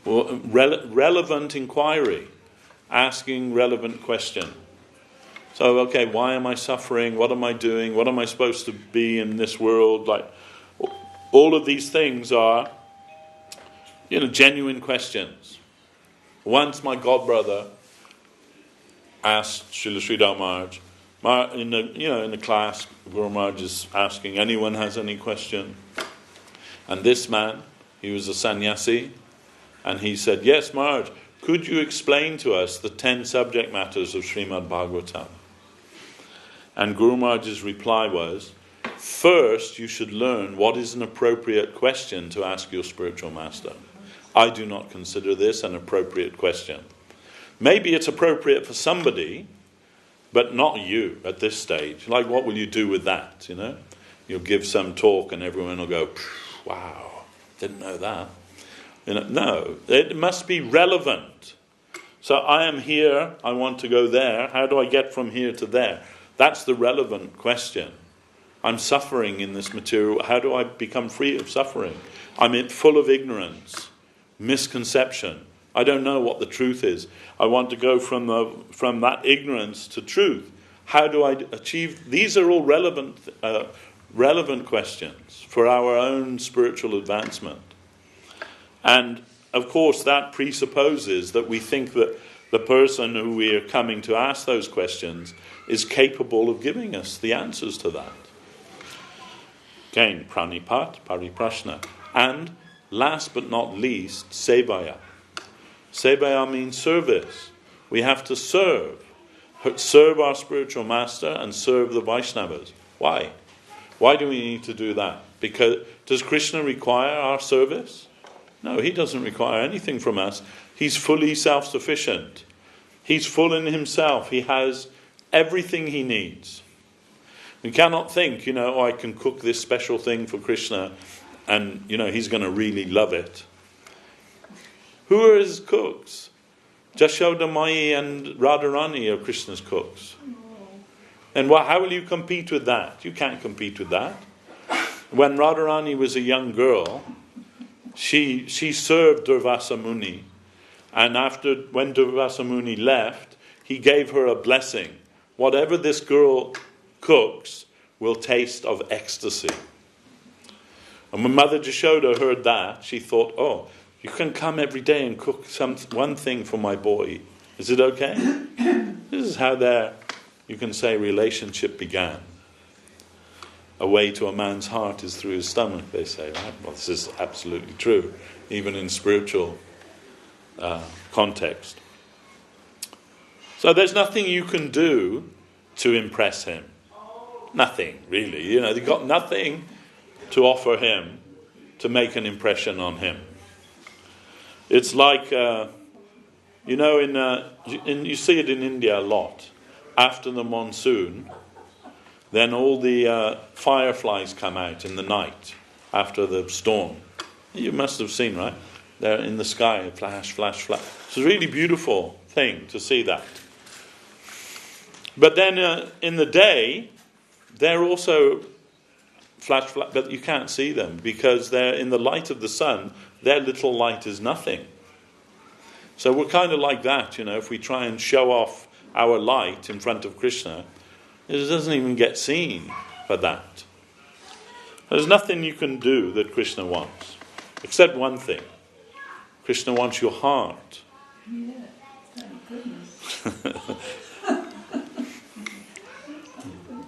relevant inquiry, asking relevant question. So, okay, why am I suffering? What am I doing? What am I supposed to be in this world? Like, all of these things are, genuine questions. Once my godbrother asked Srila Sridhar Maharaj, in the class, Guru Maharaj is asking, anyone has any question? And this man, he was a sannyasi, and he said, yes, Maharaj, could you explain to us the 10 subject matters of Srimad Bhagavatam? And Guru Maharaj's reply was, first you should learn what is an appropriate question to ask your spiritual master. I do not consider this an appropriate question. Maybe it's appropriate for somebody, but not you at this stage. Like, what will you do with that, You'll give some talk and everyone will go, wow, didn't know that. No, it must be relevant. So I am here, I want to go there. How do I get from here to there? That's the relevant question. I'm suffering in this material. How do I become free of suffering? I'm full of ignorance, misconception. I don't know what the truth is. I want to go from that ignorance to truth. How do I achieve? These are all relevant questions for our own spiritual advancement. And of course, that presupposes that we think that the person who we are coming to ask those questions is capable of giving us the answers to that. Again, pranipat, pariprashna. And last but not least, sevaya. Sevaya means service. We have to serve our spiritual master and serve the Vaishnavas. Why? Why do we need to do that? Because does Krishna require our service? No, he doesn't require anything from us. He's fully self-sufficient. He's full in himself. He has everything he needs. We cannot think, I can cook this special thing for Krishna and, he's going to really love it. Who are his cooks? Jashoda Mai and Radharani are Krishna's cooks. And how will you compete with that? You can't compete with that. When Radharani was a young girl, she served Durvasa Muni, and when Durvasa Muni left, he gave her a blessing. Whatever this girl cooks will taste of ecstasy. And when Mother Jashoda heard that, she thought, oh, you can come every day and cook one thing for my boy. Is it okay? This is how you can say, relationship began. A way to a man's heart is through his stomach, they say, right? Well, this is absolutely true, even in spiritual context. So there's nothing you can do to impress him. Nothing, really. You've got nothing to offer him to make an impression on him. It's like, you see it in India a lot. After the monsoon, then all the fireflies come out in the night after the storm. You must have seen, right? They're in the sky, flash, flash, flash. It's a really beautiful thing to see that. But then in the day, they're also flash, flash, but you can't see them because they're in the light of the sun. Their little light is nothing. So we're kind of like that, if we try and show off our light in front of Krishna, it doesn't even get seen for that. There's nothing you can do that Krishna wants, except one thing. Krishna wants your heart. Yeah, thank goodness.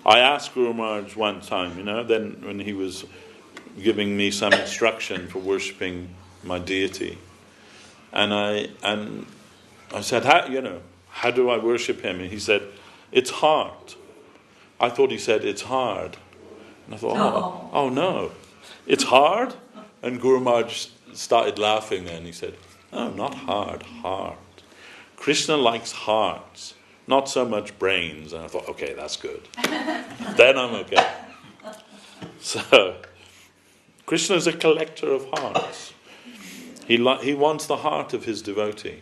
I asked Guru Maharaj one time, then when he was giving me some instruction for worshipping my deity, and I said, how do I worship him? And he said, it's hard. I thought he said, it's hard. And I thought, oh no, it's hard? And Guru Maharaj started laughing then. He said, no, not hard, heart. Krishna likes hearts, not so much brains. And I thought, okay, that's good. Then I'm okay. So, Krishna is a collector of hearts. He wants the heart of his devotee.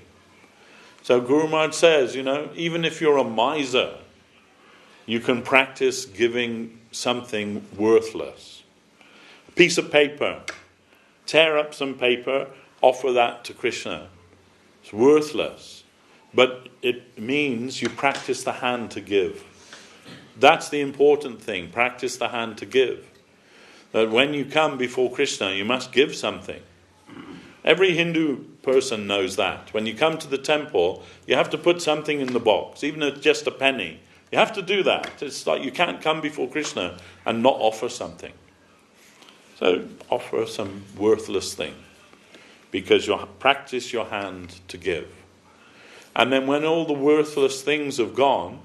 So Guru Maharaj says, even if you're a miser, you can practice giving something worthless. A piece of paper. Tear up some paper, offer that to Krishna. It's worthless. But it means you practice the hand to give. That's the important thing. Practice the hand to give. That when you come before Krishna, you must give something. Every Hindu person knows that. When you come to the temple, you have to put something in the box, even if it's just a penny. You have to do that. It's like you can't come before Krishna and not offer something. So offer some worthless thing, because you practice your hand to give. And then when all the worthless things have gone,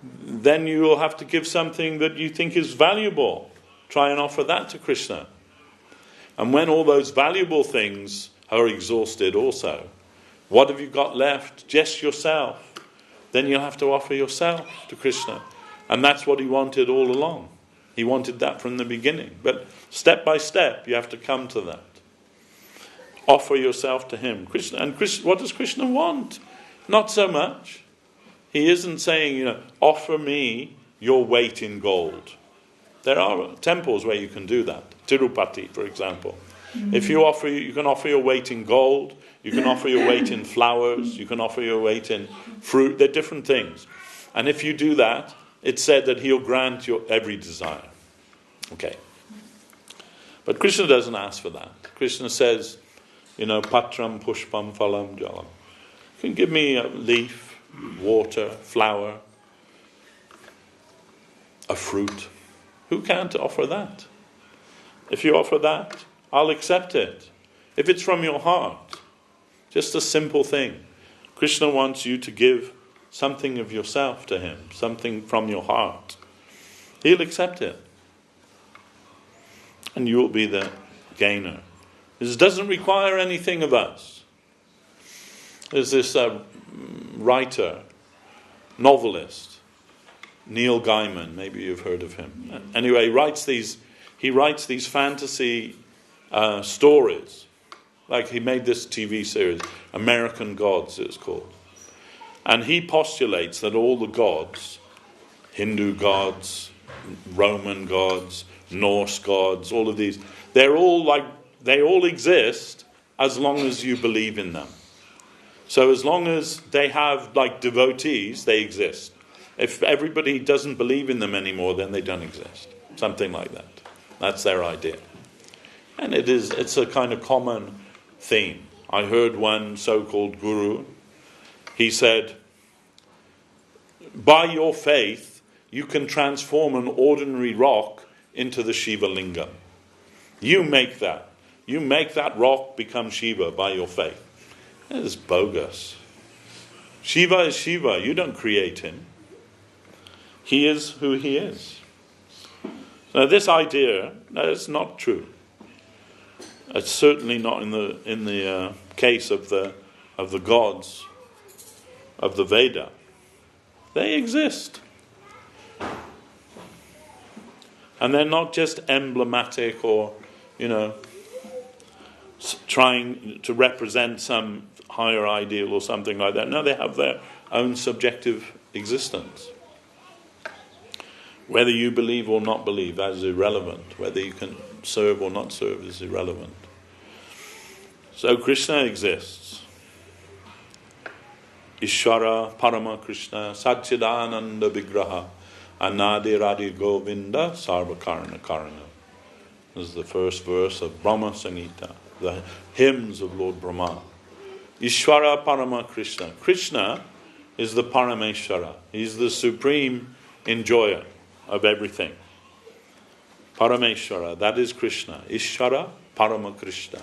then you will have to give something that you think is valuable. Try and offer that to Krishna. And when all those valuable things are exhausted also, what have you got left? Just yourself. Then you'll have to offer yourself to Krishna. And that's what he wanted all along. He wanted that from the beginning. But step by step, you have to come to that. Offer yourself to him. Krishna, and Krishna, what does Krishna want? Not so much. He isn't saying, offer me your weight in gold. There are temples where you can do that. Tirupati, for example. If you can offer your weight in gold, you can offer your weight in flowers, you can offer your weight in fruit. They're different things. And if you do that, it's said that he'll grant your every desire. Okay. But Krishna doesn't ask for that. Krishna says, patram pushpam phalam jalam. You can give me a leaf, water, flower, a fruit. Who can't offer that? If you offer that, I'll accept it. If it's from your heart, just a simple thing. Krishna wants you to give something of yourself to him, something from your heart. He'll accept it. And you will be the gainer. This doesn't require anything of us. There's this writer, novelist, Neil Gaiman, maybe you've heard of him. Anyway, he writes these fantasy stories. Like he made this TV series, American Gods it's called. And he postulates that all the gods, Hindu gods, Roman gods, Norse gods, all of these, they all exist as long as you believe in them. So as long as they have devotees, they exist. If everybody doesn't believe in them anymore, then they don't exist. Something like that. That's their idea. And it's a kind of common theme. I heard one so-called guru, he said, by your faith, you can transform an ordinary rock into the Shiva lingam. You make that. You make that rock become Shiva by your faith. That is bogus. Shiva is Shiva. You don't create him. He is who he is. Now this idea, is not true. It's certainly not in the case of the gods of the Veda. They exist. And they're not just emblematic or, trying to represent some higher ideal or something like that. No, they have their own subjective existence. Whether you believe or not believe, that is irrelevant. Whether you can serve or not serve is irrelevant. So Krishna exists. Ishvara Parama Krishna Satchidananda Vigraha Anadi Radhi Govinda Sarva Karana Karana. This is the first verse of Brahma Samhita, the hymns of Lord Brahma. Ishvara Parama Krishna. Krishna is the Parameshvara. He's the supreme enjoyer of everything. Parameshvara, that is Krishna. Ishvara Parama Krishna.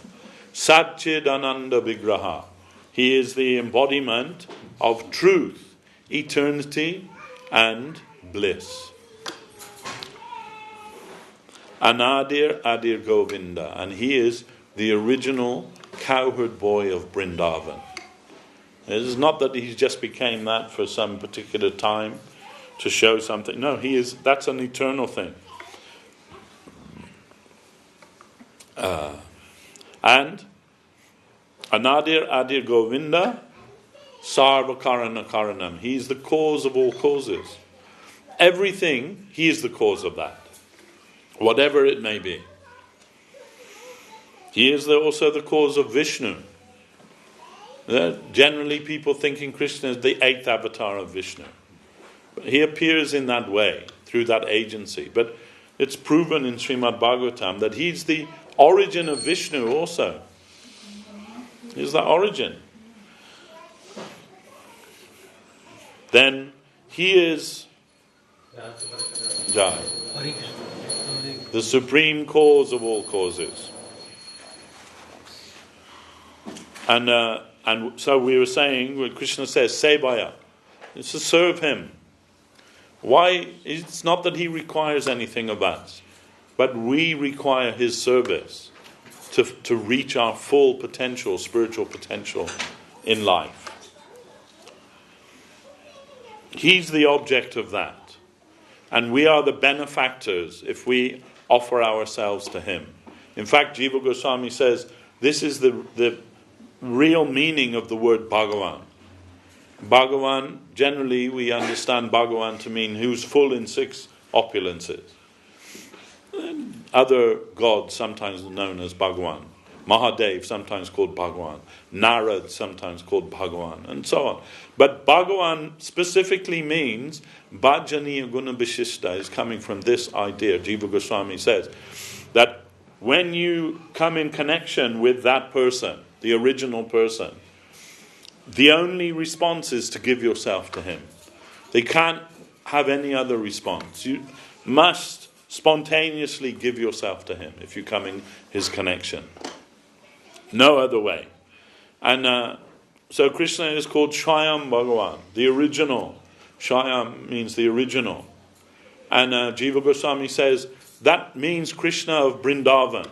Satchidananda Vigraha. He is the embodiment of truth, eternity, and bliss. Anadir Adir Govinda. And he is the original cowherd boy of Vrindavan. It is not that he just became that for some particular time to show something. No, that's an eternal thing. And Anadir Adir Govinda Sarva Karana Karanam. He's the cause of all causes. Everything, he is the cause of that. Whatever it may be. He is also the cause of Vishnu. Generally people thinking Krishna is the 8th avatar of Vishnu. But he appears in that way, through that agency. But it's proven in Srimad Bhagavatam that he's the origin of Vishnu also. He's the origin. Then he is Jai, the supreme cause of all causes. And so we were saying, when Krishna says, Sevaya, it's to serve him. Why? It's not that he requires anything of us, but we require his service to reach our full potential, spiritual potential in life. He's the object of that. And we are the benefactors if we offer ourselves to him. In fact, Jiva Goswami says, this is the real meaning of the word Bhagavan. Bhagavan, generally we understand Bhagavan to mean who's full in 6 opulences. Other gods sometimes known as Bhagavan. Mahadev, sometimes called Bhagavan. Narad, sometimes called Bhagavan, and so on. But Bhagavan specifically means Bhajaniya Guna Vishishta, is coming from this idea. Jiva Goswami says that when you come in connection with that person, the original person, the only response is to give yourself to him. They can't have any other response. You must spontaneously give yourself to him if you come in his connection. No other way. And so Krishna is called Swayam Bhagavan, the original. Swayam means the original. And Jiva Goswami says that means Krishna of Vrindavan,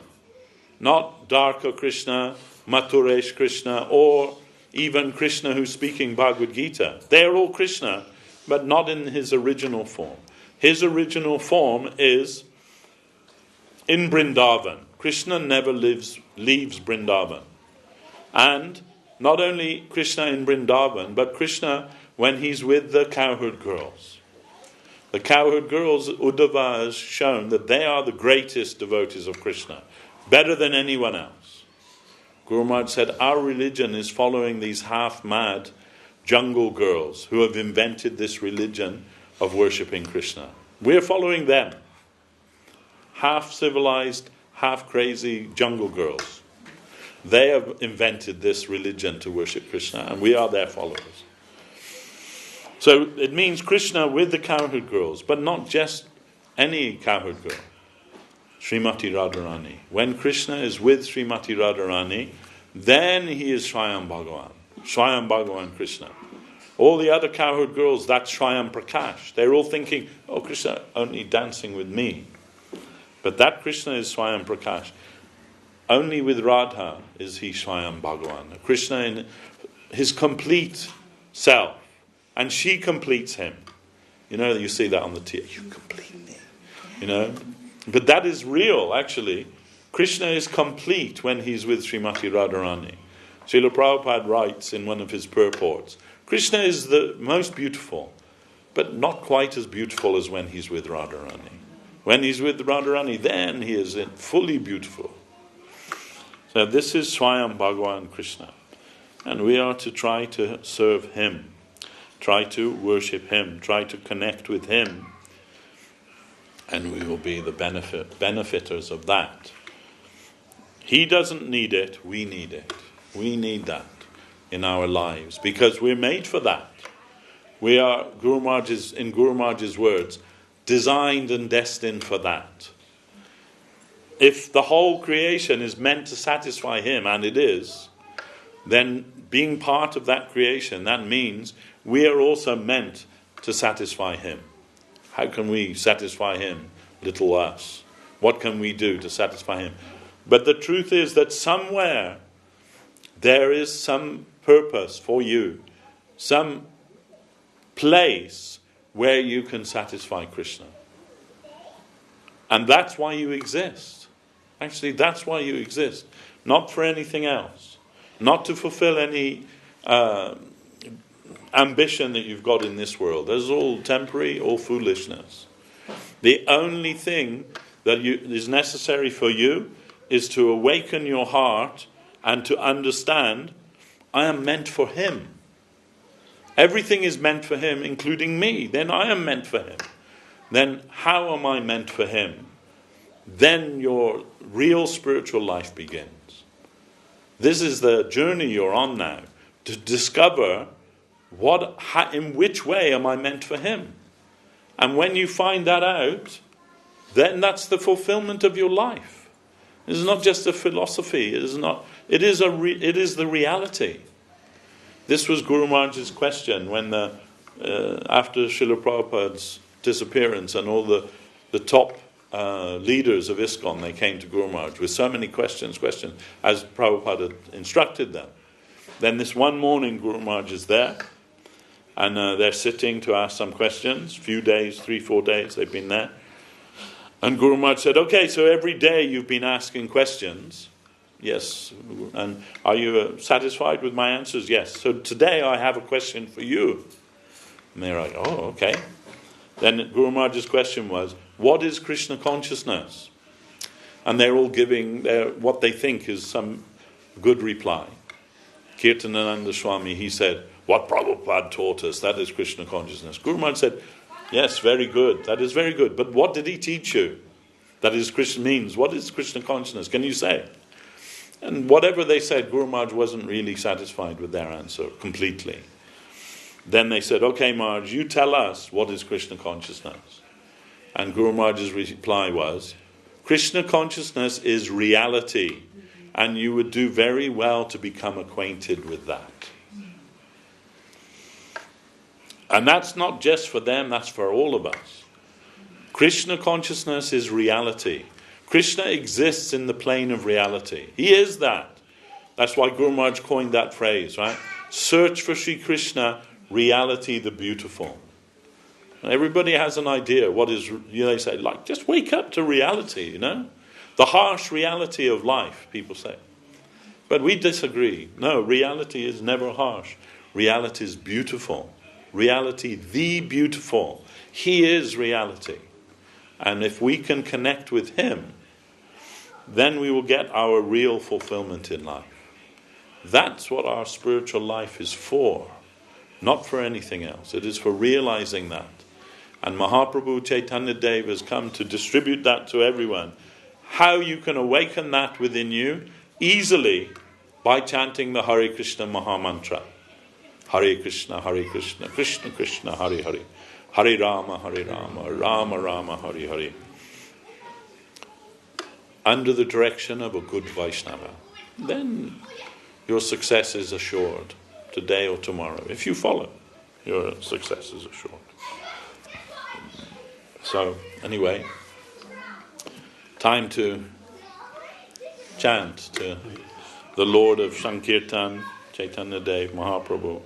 not Dwarka Krishna, Mathuresh Krishna, or even Krishna who's speaking Bhagavad Gita. They are all Krishna, but not in his original form. His original form is in Vrindavan. Krishna never leaves Vrindavan. And not only Krishna in Vrindavan, but Krishna when he's with the cowherd girls. The cowherd girls, Uddhava has shown that they are the greatest devotees of Krishna, better than anyone else. Guru Maharaj said, our religion is following these half-mad jungle girls who have invented this religion of worshipping Krishna. We're following them. Half-civilized, half-crazy jungle girls. They have invented this religion to worship Krishna, and we are their followers. So it means Krishna with the cowherd girls, but not just any cowherd girl. Srimati Radharani. When Krishna is with Srimati Radharani, then he is Swayam Bhagavan. Swayam Bhagavan Krishna. All the other cowherd girls, that's Swayam Prakash. They're all thinking, oh, Krishna only dancing with me. But that Krishna is Swayam Prakash. Only with Radha is he Swayam Bhagavan. Krishna in his complete self. And she completes him. You know, you see that on the TV. You complete me. You know. But that is real, actually. Krishna is complete when he's with Srimati Radharani. Srila Prabhupada writes in one of his purports, Krishna is the most beautiful, but not quite as beautiful as when he's with Radharani. When he's with Radharani, then he is fully beautiful. So this is Swayam Bhagavan Krishna. And we are to try to serve him. Try to worship him. Try to connect with him. And we will be the benefiters of that. He doesn't need it, we need it. We need that in our lives because we're made for that. We are, in Guru Maharaj's words, designed and destined for that. If the whole creation is meant to satisfy him, and it is, then being part of that creation, that means we are also meant to satisfy him. How can we satisfy him? Little us. What can we do to satisfy him? But the truth is that somewhere there is some purpose for you, some place where you can satisfy Krishna. And that's why you exist. Actually, that's why you exist. Not for anything else. not to fulfill any ambition that you've got in this world. This is all temporary, all foolishness. The only thing that is necessary for you is to awaken your heart and to understand, I am meant for him. Everything is meant for him, including me. Then I am meant for him. Then how am I meant for him? Then your real spiritual life begins. This is the journey you're on now, to discover in which way am I meant for him. And when you find that out, then that's the fulfillment of your life. It is not just a philosophy. It is the reality. This was Guru Maharaj's question when after Srila Prabhupada's disappearance and all the top leaders of ISKCON, they came to Guru Maharaj with so many questions, as Prabhupada had instructed them. Then this one morning, Guru Maharaj is there, and they're sitting to ask some questions. 3-4 days they've been there. And Guru Maharaj said, okay, so every day you've been asking questions. Yes. And are you satisfied with my answers? Yes. So today I have a question for you. And they're like, oh, okay. Then Guru Maharaj's question was, what is Krishna consciousness? And they're all giving what they think is some good reply. Kirtanananda Swami, he said, what Prabhupada taught us, that is Krishna consciousness. Guru Maharaj said, yes, very good, that is very good. But what did he teach you? That is Krishna means. What is Krishna consciousness? Can you say? And whatever they said, Guru Maharaj wasn't really satisfied with their answer completely. Then they said, okay, Maharaj, you tell us what is Krishna consciousness. And Guru Maharaj's reply was, Krishna consciousness is reality, and you would do very well to become acquainted with that. And that's not just for them, that's for all of us. Krishna consciousness is reality. Krishna exists in the plane of reality. He is that. That's why Guru Maharaj coined that phrase, right? Search for Sri Krishna, reality the beautiful. Everybody has an idea what is, they say, like, just wake up to reality, The harsh reality of life, people say. But we disagree. No, reality is never harsh. Reality is beautiful. Reality, the beautiful. He is reality. And if we can connect with him, then we will get our real fulfillment in life. That's what our spiritual life is for. Not for anything else. It is for realizing that. And Mahaprabhu Chaitanya Dev has come to distribute that to everyone. How you can awaken that within you? Easily by chanting the Hare Krishna Maha Mantra. Hare Krishna, Krishna Krishna, Hare Hare. Hare Rama, Rama Rama, Hare Hare. Under the direction of a good Vaishnava. Then your success is assured. Today or tomorrow. If you follow, your success is assured. So, anyway, time to chant to the Lord of Sankirtan, Chaitanya Dev, Mahaprabhu,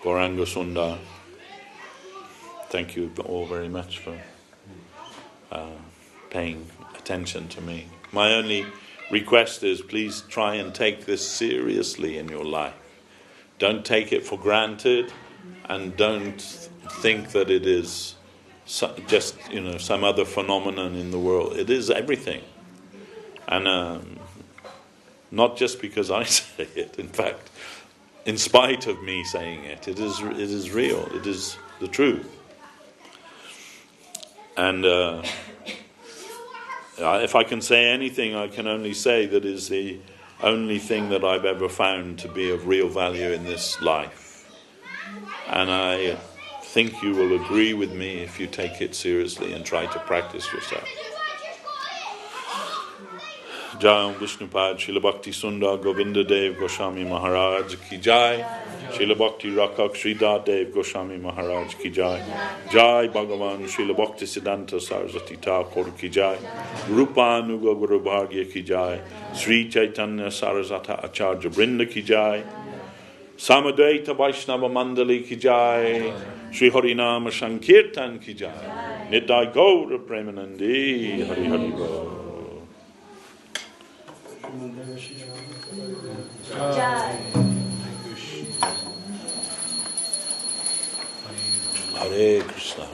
Gauranga Sundar. Thank you all very much for paying attention to me. My only request is please try and take this seriously in your life. Don't take it for granted, and don't think that it is just some other phenomenon in the world. It is everything, and not just because I say it. In fact, in spite of me saying it, it is real. It is the truth. And if I can say anything, I can only say that is the only thing that I've ever found to be of real value in this life. And I think you will agree with me if you take it seriously and try to practice yourself. Jai Vishnupad Srila Bhakti Sundar Govinda Dev Goswami Maharaj Ki Jai. Srila Bhakti Rakak Sridhar Dev Goswami Maharaj Ki Jai. Jai Bhagavan Srila Bhakti Siddhanta Saraswati Thakur Ki Jai. Rupanuga Guru Bhagya Ki Jai. Sri Chaitanya Saraswata Acharya Brinda Ki Jai. Samadvaita Vaishnava Mandali Ki Jai. Sri Harinama Sankirtan Ki Jai. Nittai Gaura Premanandi Hari Hari Bo. Jai. Hare Krishna.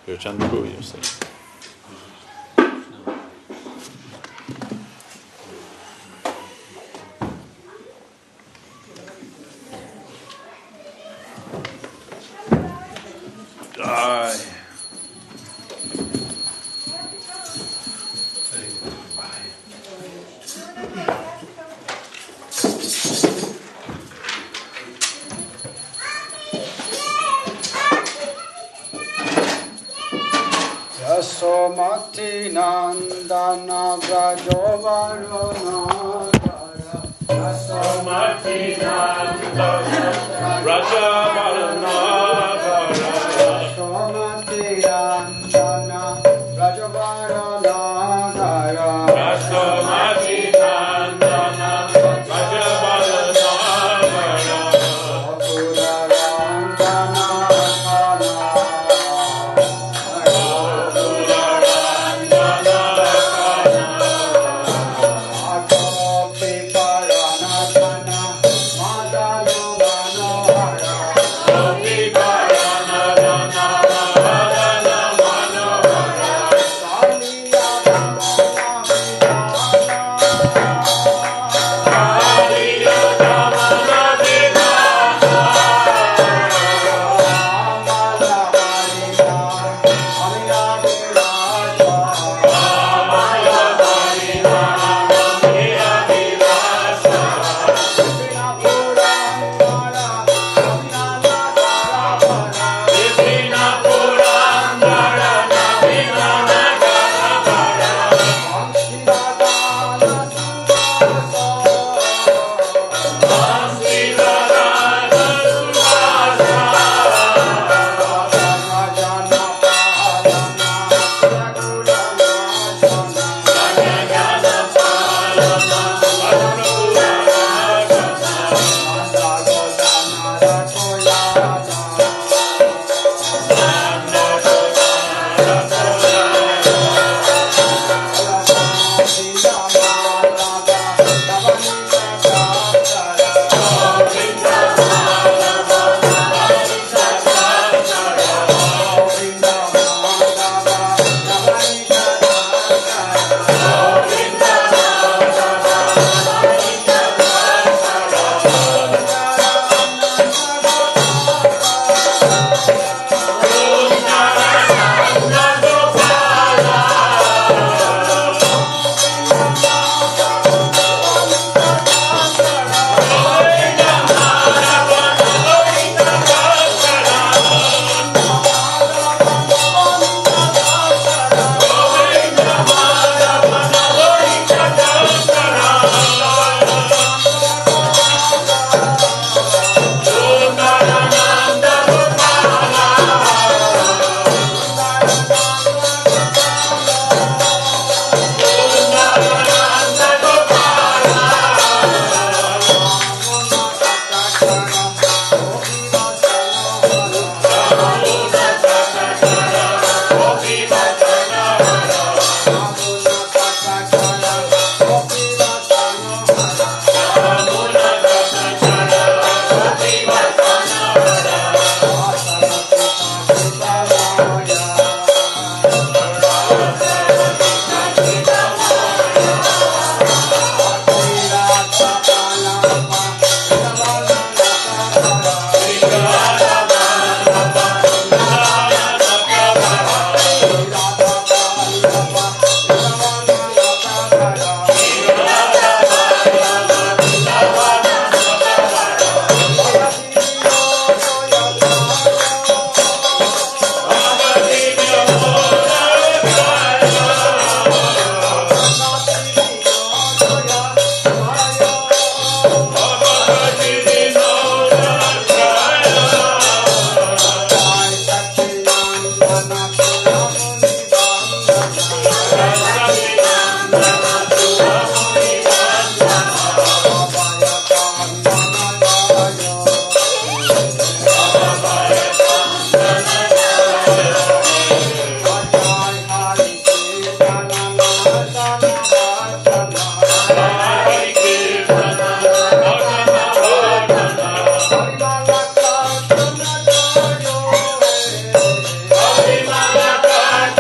Your Chandru, you say. Yasomati Nandana Brajovarana Yasomati Nandana Brajovarana Yasomati Nandana Brajovarana Yasomati Nandana Brajovarana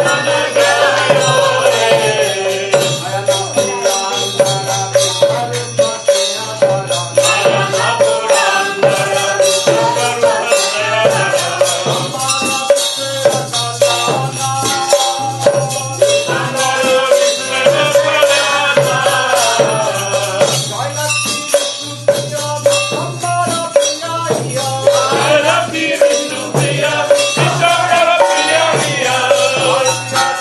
Bhakti Yoga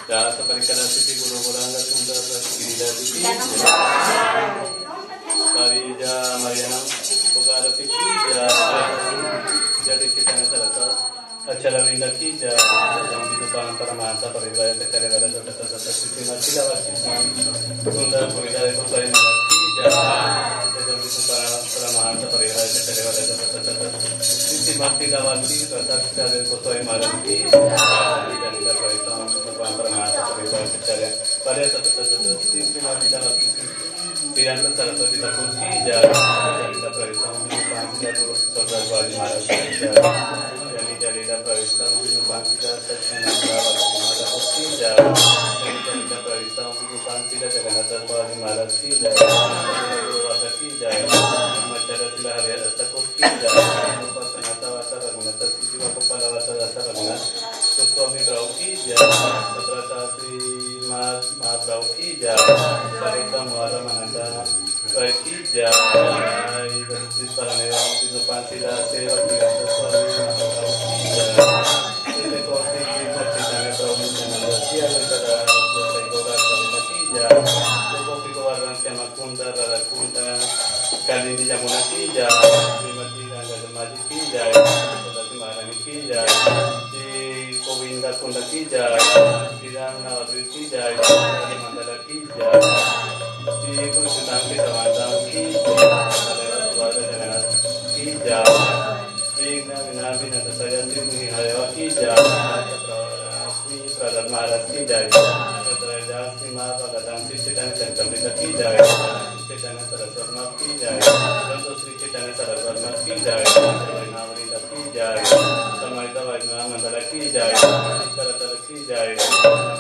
Jata Parikarasiti Guru Goranga Sundar Kirida Diti Parija Mariana Pugara Piti Jadi Chitana Sarasa Achara Vinda Ki Jambidu Paramansa Parivaya Karevada Tata Siti Matila Sundar Purida Kusai Maraki Jambidu Paramansa Parivaya Karevada Tata Siti Matila Vati Tata Kusai Maraki Janita Praita Paramansa Parivaya Karevada Tata Siti Matila Vati Tiranda Saraswati Thakur ki jai, Janita Pravistam Pansida Guru Sodharvali Maharaj ki jai, Janita Pravistam Pansida Satchinanda Vati Maharaj ki jai, Janita Pravistam Pansida Jagannathvali Maharaj ki jai, Guru Vasa ki jai, Machara Tilahariya Thakur ki jai, Upasanata Vasa Raghunath Siva Gopala Vasa Rasa Raghunath Goswami Prabhu ki jai, Satrata Sri Mahaprabhu ki jai, Sarita Muharram Ananda Ki jai, Sri Paraneram Sri Pansida Seva Kiranda Swami Mahaprabhu ki jai, Sri Kosi Sri Bhaktitane Prabhu Nityananda Sri Advaita Sri Gaura Karina ki jai, Gopi Govardhan Syama Kunda Radha Kunda Kalindi Jamuna ki jai, Srimati Ranga Jamaji ki jai, Sri Maharani ki jai, Sri Govinda Kunda ki jai, Sri Ranga Vadri ki jai, Sri Mandala ki jai, Sri Purushottam ki Samadam ki jai, Sri Vinabhi Natasayam Sri Nihayava ki jai, Sri Pradhan Maharaj ki jai, Sri Mahabhagatam Sri Chaitanya Charitamrita ki jai, Sri Chaitanya Saraswati Mat ki jai, Sri Chaitanya Saraswati Mat ki jai, Vainavarita ki jai, Samarita Vaidnava Mandala ki jai, Saratara ki jai,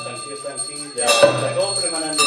Sankirtan ki jai, Go Premanande.